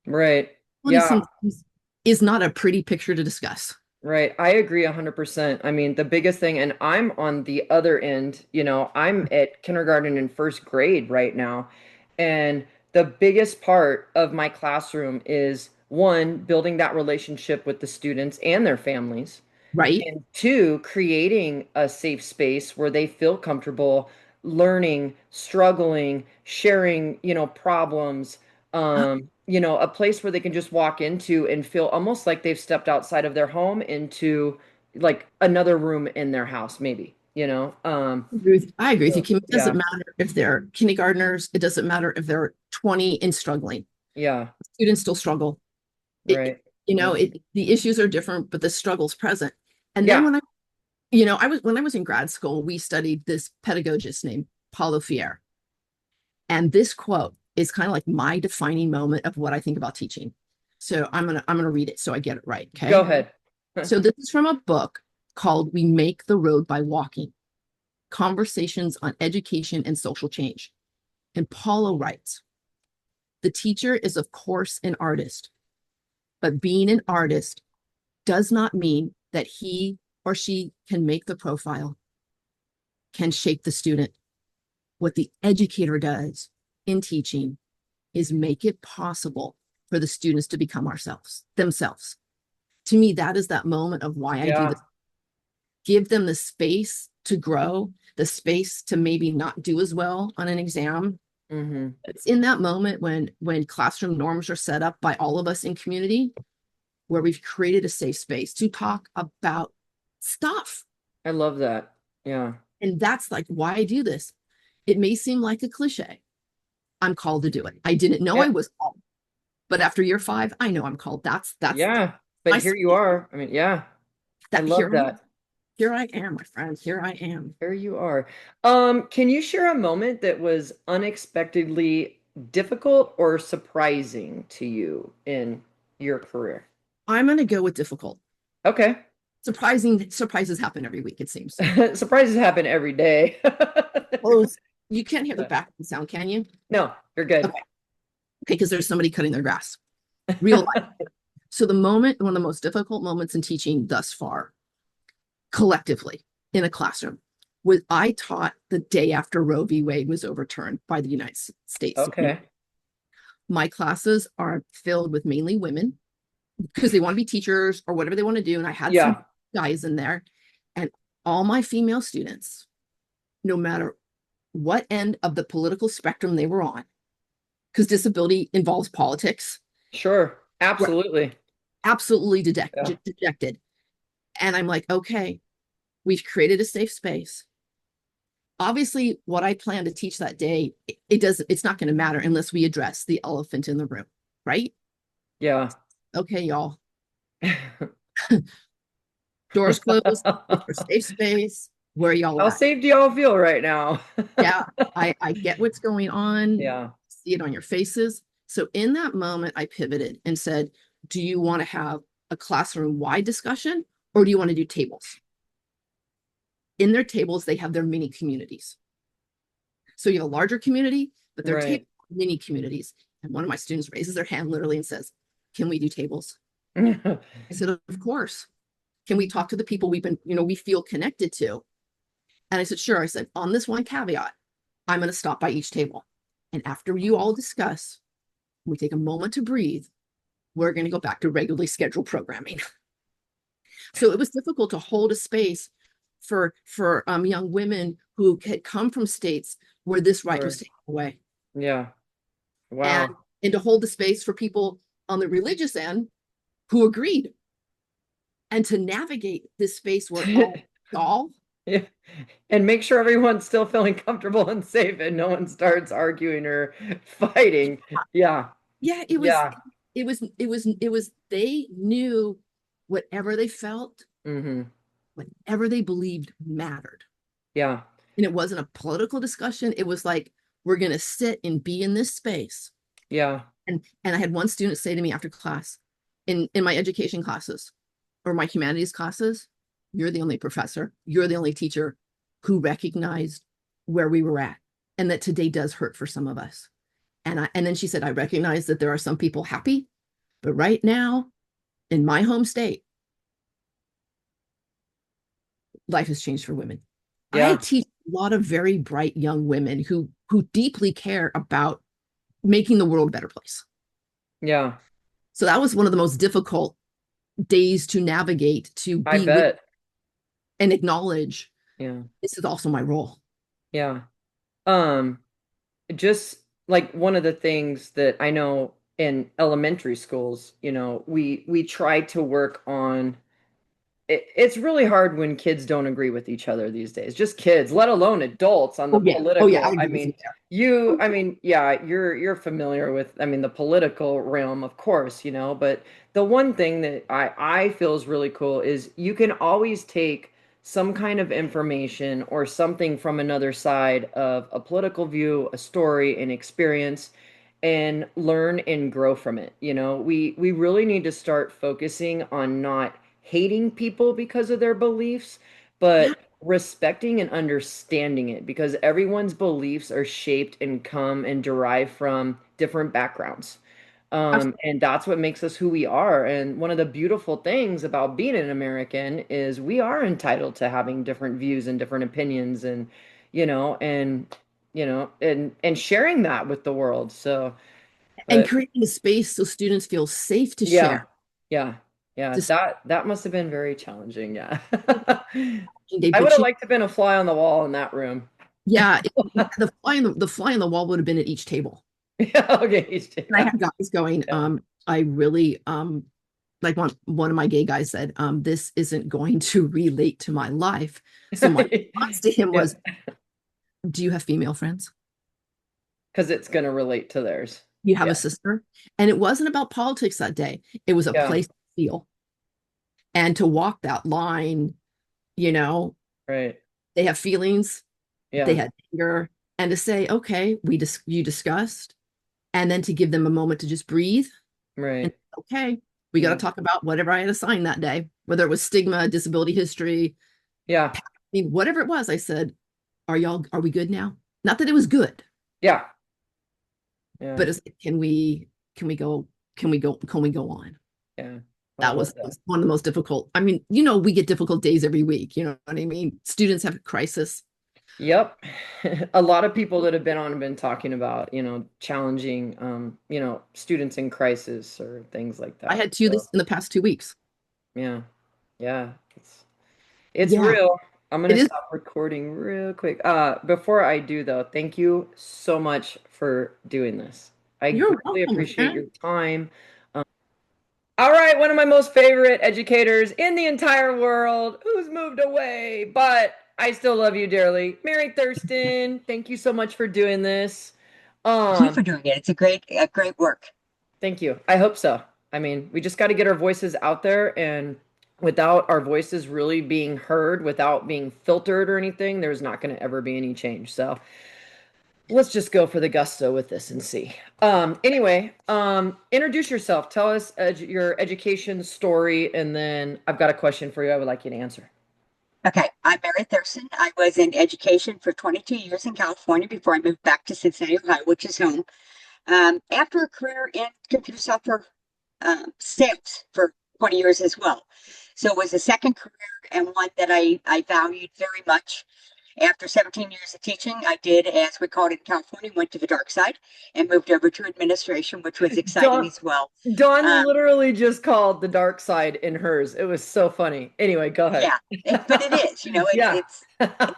Right. Quality Yeah. sometimes is not a pretty picture to discuss. Right. I agree 100%. I mean, the biggest thing, and I'm on the other end, I'm at kindergarten and first grade right now. And the biggest part of my classroom is one, building that relationship with the students and their families. Right? And two, creating a safe space where they feel comfortable learning, struggling, sharing, problems, Uh, a place where they can just walk into and feel almost like they've stepped outside of their home into like another room in their house, maybe. I agree with you, So, Kim. It doesn't yeah, matter if they're kindergartners. It doesn't matter if they're 20 and struggling. yeah, Students still struggle. It, right. Yeah. the issues are different, but the struggle's present. And then Yeah. when I was in grad school, we studied this pedagogist named Paulo Freire. And this quote is kind of like my defining moment of what I think about teaching. So I'm gonna read it so I get it right. Go Okay. ahead. So this is from a book called We Make the Road by Walking: Conversations on Education and Social Change. And Paulo writes, the teacher is of course an artist, but being an artist does not mean that he or she can make the profile, can shape the student. What the educator does in teaching is make it possible for the students to become themselves. To me, that is that moment of why I do Yeah. this. Give them the space to grow, the space to maybe not do as well on an exam. Mm-hmm. It's in that moment when classroom norms are set up by all of us in community, where we've created a safe space to talk about stuff. I love that. Yeah. And that's like why I do this. It may seem like a cliche. I'm called to do it. I didn't know I Yeah. was called, but after year 5, I know I'm called. That's Yeah. But my here you are. I mean, yeah, I that love that. here I am, my friend. Here I am. Here you are. Can you share a moment that was unexpectedly difficult or surprising to you in your career? I'm gonna go with difficult. Okay. Surprises happen every week, it seems. Surprises happen every day. Oh, you can't hear the Yeah. background sound, can you? No, you're good. Okay, because there's somebody cutting their grass. Real life. So one of the most difficult moments in teaching thus far, collectively in a classroom, was I taught the day after Roe v. Wade was overturned by the United States Supreme Court. Okay. My classes are filled with mainly women because they want to be teachers or whatever they want to do. And I had some Yeah. guys in there, and all my female students, no matter what end of the political spectrum they were on, because disability involves politics, Sure. were Absolutely. absolutely Yeah. dejected. And I'm like, okay, we've created a safe space. Obviously, what I plan to teach that day, it's not going to matter unless we address the elephant in the room, right? Yeah. Okay, y'all. Doors closed. It's your safe space. Where y'all How at? safe do y'all feel right now? Yeah, I get what's going on. Yeah. See it on your faces. So in that moment, I pivoted and said, do you want to have a classroom wide discussion, or do you want to do tables? In their tables, they have their mini communities. So you have a larger community, but they're Right. mini communities. And one of my students raises their hand literally and says, can we do tables? Yeah. I said, of course. Can we talk to the people we feel connected to? And I said, sure. I said, on this one caveat, I'm going to stop by each table. And after you all discuss, we take a moment to breathe, we're going to go back to regularly scheduled programming. So it was difficult to hold a space for young women who had come from states where this right was Sure. taken away. Yeah. And Wow. to hold the space for people on the religious end who agreed, and to navigate this space where all Yeah. And make sure everyone's still feeling comfortable and safe and no one starts arguing or fighting. Yeah. yeah, Yeah. it was they knew whatever they felt, Mm-hmm. whatever they believed mattered. Yeah. And it wasn't a political discussion. It was like, we're going to sit and be in this space. Yeah. And I had one student say to me after class, in my education classes or my humanities classes, you're the only professor, you're the only teacher who recognized where we were at, and that today does hurt for some of us. And then she said, I recognize that there are some people happy, but right now in my home state, life has changed for women. I Yeah. teach a lot of very bright young women who deeply care about making the world a better place. Yeah. So that was one of the most difficult days to navigate, to I be with bet. and acknowledge Yeah. this is also my role. Yeah. Um, just like one of the things that I know in elementary schools, we try to work on it's really hard when kids don't agree with each other these days. Just kids, let alone adults on the Oh yeah. Oh yeah, I political. I agree with you mean, there. yeah, you're familiar with, I mean, the political realm, of course, but the one thing that I feel is really cool is you can always take some kind of information or something from another side of a political view, a story, an experience, and learn and grow from it. We really need to start focusing on not hating people because of their beliefs, Yeah. but respecting and understanding it because everyone's beliefs are shaped and come and derive from different backgrounds. And that's what makes us who we are. And one of the beautiful things about being an American is we are entitled to having different views and different opinions and, and sharing that with the world. So, And but creating a space so students feel safe to yeah, share. yeah, yeah. Just That must have been very challenging. Yeah. day, I would but have liked to have been a fly on the wall in that room. yeah, the fly on the wall would have been at each table. Yeah, okay. And I Yeah. had guys going, Yeah. I really like one of my gay guys said, this isn't going to relate to my life. So my response to him Yeah, was, do you have female friends? because it's going to relate to theirs. Do you have Yeah. a sister? And it wasn't about politics that day. It was a Yeah. place to feel and to walk that line, you know, Right. they have feelings, they Yeah. had anger, and to say, okay, you discussed, and then to give them a moment to just breathe and Right. okay, we got to Yeah. talk about whatever I had assigned that day, whether it was stigma, disability history, Yeah. I mean, whatever it was. I said, are we good now? Not that it was good, Yeah. Yeah. but it's, can we go, can we go on? Yeah. I That love was that. one of the most difficult. I mean, we get difficult days every week. You know what I mean? Students have a crisis. Yep. A lot of people that have been on have been talking about, challenging, students in crisis or things like I that. had two So, this in the past 2 weeks. yeah. Yeah. It's Yeah, real. I'm it gonna is. stop recording real quick. Before I do though, thank you so much for doing this. I You're greatly welcome, appreciate man. your time. All right, one of my most favorite educators in the entire world who's moved away, but I still love you dearly. Mary Thurston, thank you so much for doing this. Thank you Um, for doing it. It's a great work. Thank you. I hope so. I mean, we just got to get our voices out there, and without our voices really being heard, without being filtered or anything, there's not going to ever be any change. So let's just go for the gusto with this and see. Anyway, introduce yourself. Tell us your education story, and then I've got a question for you I would like you to answer. Okay, I'm Mary Thurston. I was in education for 22 years in California before I moved back to Cincinnati, Ohio, which is home. After a career in computer software sales for 20 years as well. So it was a second career and one that I valued very much. After 17 years of teaching, I did, as we called it in California, went to the dark side and moved over to administration, which was exciting Dawn, as well. Dawn Um, literally just called the dark side in hers. It was so funny. Anyway, go ahead. Yeah, but it is, Yeah. it's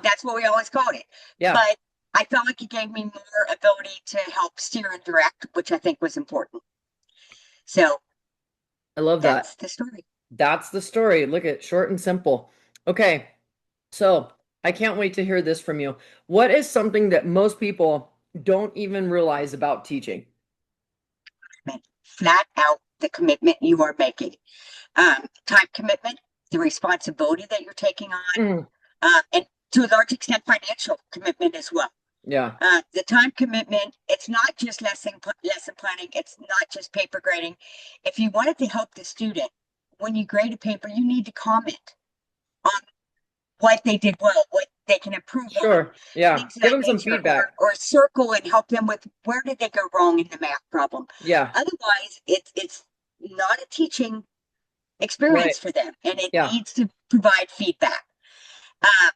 that's what we always called it. Yeah, But I felt like it gave me more ability to help steer and direct, which I think was important. So I love that. that's the story. That's the story. Look at short and simple. Okay, so I can't wait to hear this from you. What is something that most people don't even realize about teaching? Flat out the commitment you are making, time commitment, the responsibility that you're taking on, Mm, and to a large extent, financial commitment as well. yeah, The time commitment, it's not just lesson planning, it's not just paper grading. If you wanted to help the student, when you grade a paper, you need to comment on what they did well, what they can improve on, sure. Yeah, things of give that them some nature, feedback. or circle and help them with where did they go wrong in the math problem. Yeah, Otherwise, it's not a teaching right. experience for them, and it Yeah, needs to provide feedback. Uh,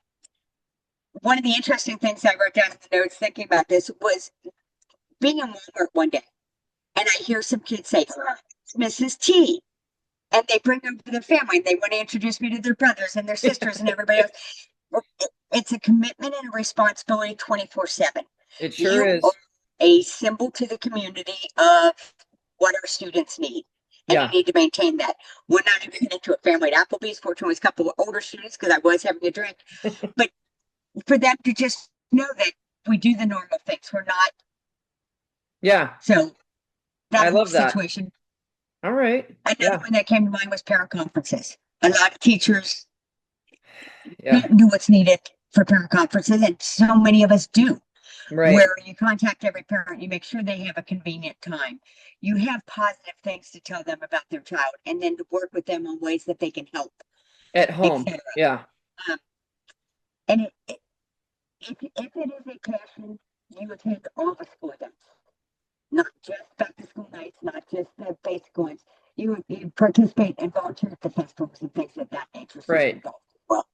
One of the interesting things I wrote down in the notes thinking about this was being in Walmart one day and I hear some kids say, "It's Mrs. T." And they bring them to their family and they want to introduce me to their brothers and their sisters and everybody else. It's a commitment and a responsibility 24/7. It sure You are is. a symbol to the community of what our students need. And you Yeah. need to maintain that. We're not even into a family at Applebee's. Fortunately, it's a couple of older students because I was having a drink. But for them to just know that we do the normal things. We're not. Yeah. So I that whole love that. situation. All right. Another Yeah. one that came to mind was parent conferences. A lot of teachers Yeah. can't do what's needed for parent conferences, and so many of us do. Right. Where you contact every parent, you make sure they have a convenient time. You have positive things to tell them about their child, and then to work with them on ways that they can help, At home. etc. Yeah. Um, and if it is a passion, you attend all the school events, not just back to school nights, not just the basic ones. You participate and volunteer at the festivals and things of that nature. So you're Right. involved as well.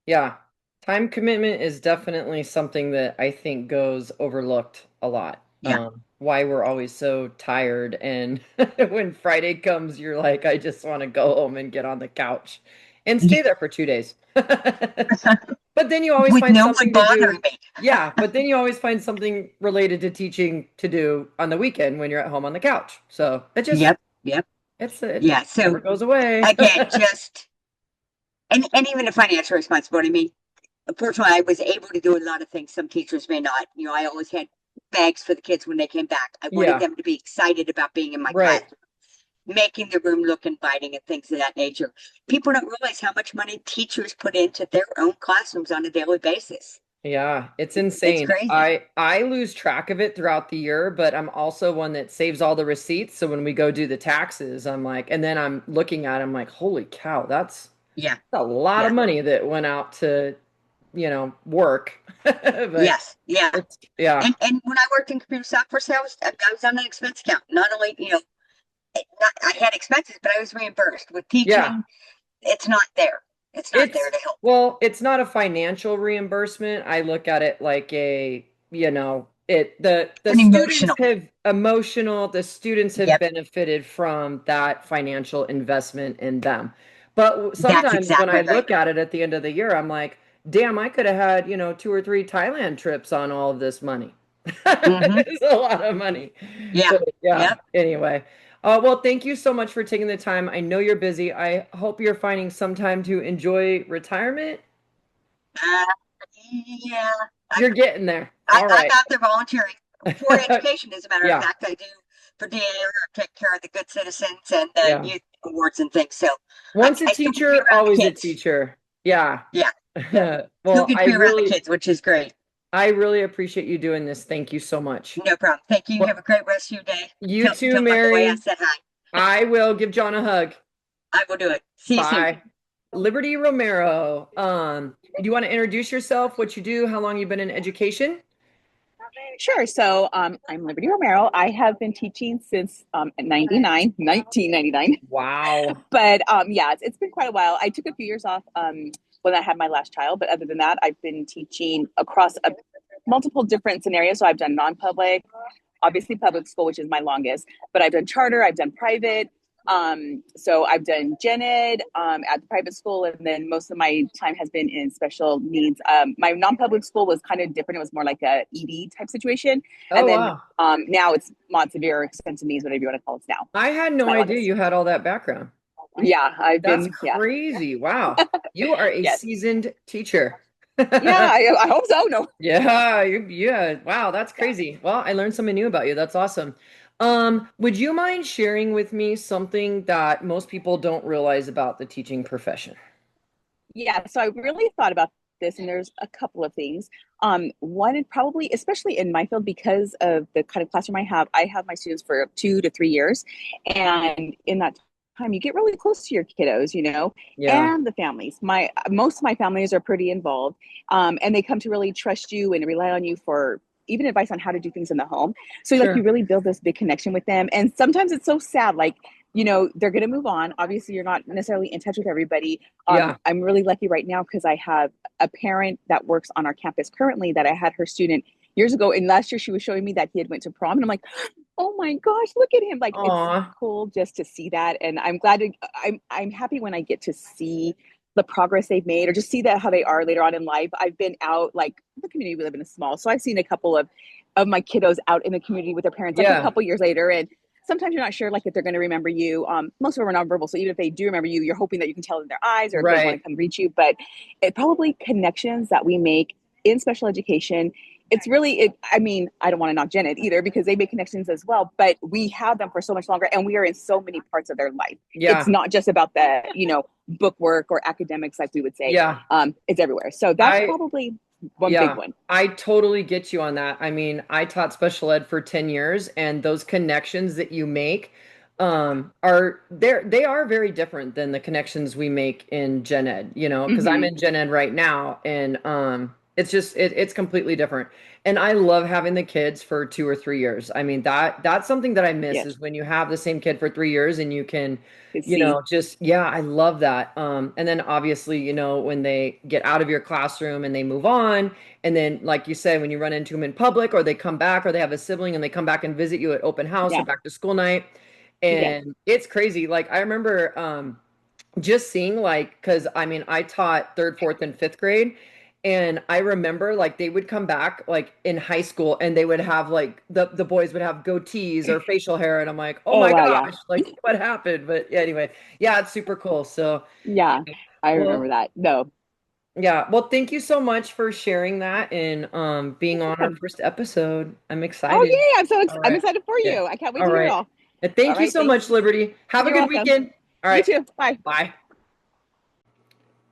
Yeah. Time commitment is definitely something that I think goes overlooked a lot. Yeah. Why we're always so tired, and when Friday comes, you're like, I just want to go home and get on the couch and Yeah. stay there for 2 days. But then you always With find no one something to bothering do. me. Yeah, but then you always find something related to teaching to do on the weekend when you're at home on the couch. So Yep. Yep. it Yeah. never So goes away. again, just and even the financial responsibility. I mean, unfortunately, I was able to do a lot of things some teachers may not. I always had bags for the kids when they came back. I wanted Yeah, them to be excited about being in my right. classroom, making the room look inviting and things of that nature. People don't realize how much money teachers put into their own classrooms on a daily basis. Yeah, it's It's insane. crazy. I lose track of it throughout the year, but I'm also one that saves all the receipts. So when we go do the taxes, I'm like, and then I'm looking at it, I'm like, holy cow, that's Yeah. a lot of Yeah. money that went out to, work. But Yes. Yeah. yeah, And when I worked in computer software sales, I was on an expense account. Not only, not, I had expenses, but I was reimbursed. With yeah. teaching, it's not there. It's not there It's to help. well, it's not a financial reimbursement. I look at it like the An students emotional. have the students have Yep. benefited from that financial investment in them. But That's sometimes when I exactly right. look at it at the end of the year, I'm like, damn, I could have had, 2 or 3 Thailand trips on all of this money. Mm-hmm. It's a lot of money. Yeah. But yeah, Yep. anyway. Well, thank you so much for taking the time. I know you're busy. I hope you're finding some time to enjoy retirement. Uh, yeah. I, You're getting there. I, All I'm right. out there volunteering for education. As a matter of Yeah, fact, I do for DA or take care of the good citizens and the yeah. youth awards and things. So Once a I still get to be teacher, around the always a kids. teacher. Yeah. Yeah. Yep. Still Well, get to be around the kids, which is great. I really appreciate you doing this. Thank you so much. No problem. Thank you. Have Well, a great rest of your day. you too, Tell Michael Way I Mary. said hi. I will give John a hug. I will do it. See you soon. Bye. Liberty Romero. Do you want to introduce yourself, what you do, how long you've been in education? Sure. So I'm Liberty Romero. I have been teaching since 1999. Wow. But yeah, it's been quite a while. I took a few years off when I had my last child. But other than that, I've been teaching across multiple different scenarios. So I've done non-public, obviously public school, which is my longest, but I've done charter, I've done private. So I've done gen ed at the private school, and then most of my time has been in special needs. My non-public school was kind of different. It was more like a ED type situation. Oh, And then wow. now it's mod severe extensive needs, whatever you want to call it now. I had no My idea longest. you had all that background. Yeah, That's yeah. crazy. Wow. You are a Yes. seasoned teacher. Yeah, I hope so. No. Yeah. Wow, that's crazy. Well, I learned something new about you. That's awesome. Would you mind sharing with me something that most people don't realize about the teaching profession? Yeah, so I really thought about this, and there's a couple of things. One, and probably, especially in my field, because of the kind of classroom I have my students for 2 to 3 years, and in that time, you get really close to your kiddos, Yeah, and the families. Most of my families are pretty involved, and they come to really trust you and rely on you for even advice on how to do things in the home. So like you sure. really build this big connection with them, and sometimes it's so sad, like they're going to move on. Obviously, you're not necessarily in touch with everybody. Yeah. I'm really lucky right now because I have a parent that works on our campus currently that I had her student years ago. And last year she was showing me that he had went to prom, and I'm like, oh my gosh, look at him. Like it's Aw. cool just to see that. And I'm glad I'm happy when I get to see the progress they've made or just see that how they are later on in life. I've been out, like the community we live in is small. So I've seen a couple of my kiddos out in the community with their parents like a Yeah. couple years later. And sometimes you're not sure like if they're going to remember you. Most of them are nonverbal. So even if they do remember you, you're hoping that you can tell in their eyes or if they want Right. to come reach you. But it probably connections that we make in special education, it's really it. I mean, I don't want to knock Gen Ed either because they make connections as well, but we have them for so much longer and we are in so many parts of their life. It's Yeah. not just about the, book work or academics, like we would say. Yeah. It's everywhere. So that's I probably one big Yeah, one. I totally get you on that. I mean, I taught special ed for 10 years, and those connections that you make they are very different than the connections we make in gen ed, because I'm Mm-hmm. in gen ed right now, and it's completely different. And I love having the kids for 2 or 3 years. I mean, that's something that I miss Yes. is when you have the same kid for 3 years and you can See. just, yeah, I love that. And then obviously, when they get out of your classroom and they move on, and then like you said, when you run into them in public or they come back or they have a sibling and they come back and visit you at open house or Yeah. back to school night, Yes. and it's crazy. Like I remember just seeing like, because I mean, I taught third, fourth, and fifth grade. And I remember like they would come back like in high school and they would have like the boys would have goatees or facial hair. And I'm like, oh Oh my wow, yeah. gosh, like what happened? But yeah, anyway, yeah, it's super cool. So, Yeah. I remember well, that. No. yeah, well, thank you so much for sharing that and being You're on our welcome. first episode. I'm Oh excited. yay, All I'm right. excited for Yeah. you. I can't wait All to hear it right. all. And All thank you right, so thanks. much, Liberty. Have a You're good welcome. weekend. All You right. too. Bye. Bye.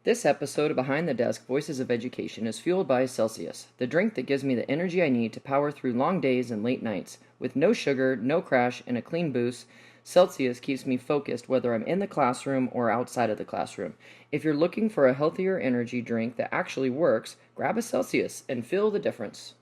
This episode of Behind the Desk Voices of Education is fueled by Celsius, the drink that gives me the energy I need to power through long days and late nights. With no sugar, no crash, and a clean boost, Celsius keeps me focused whether I'm in the classroom or outside of the classroom. If you're looking for a healthier energy drink that actually works, grab a Celsius and feel the difference.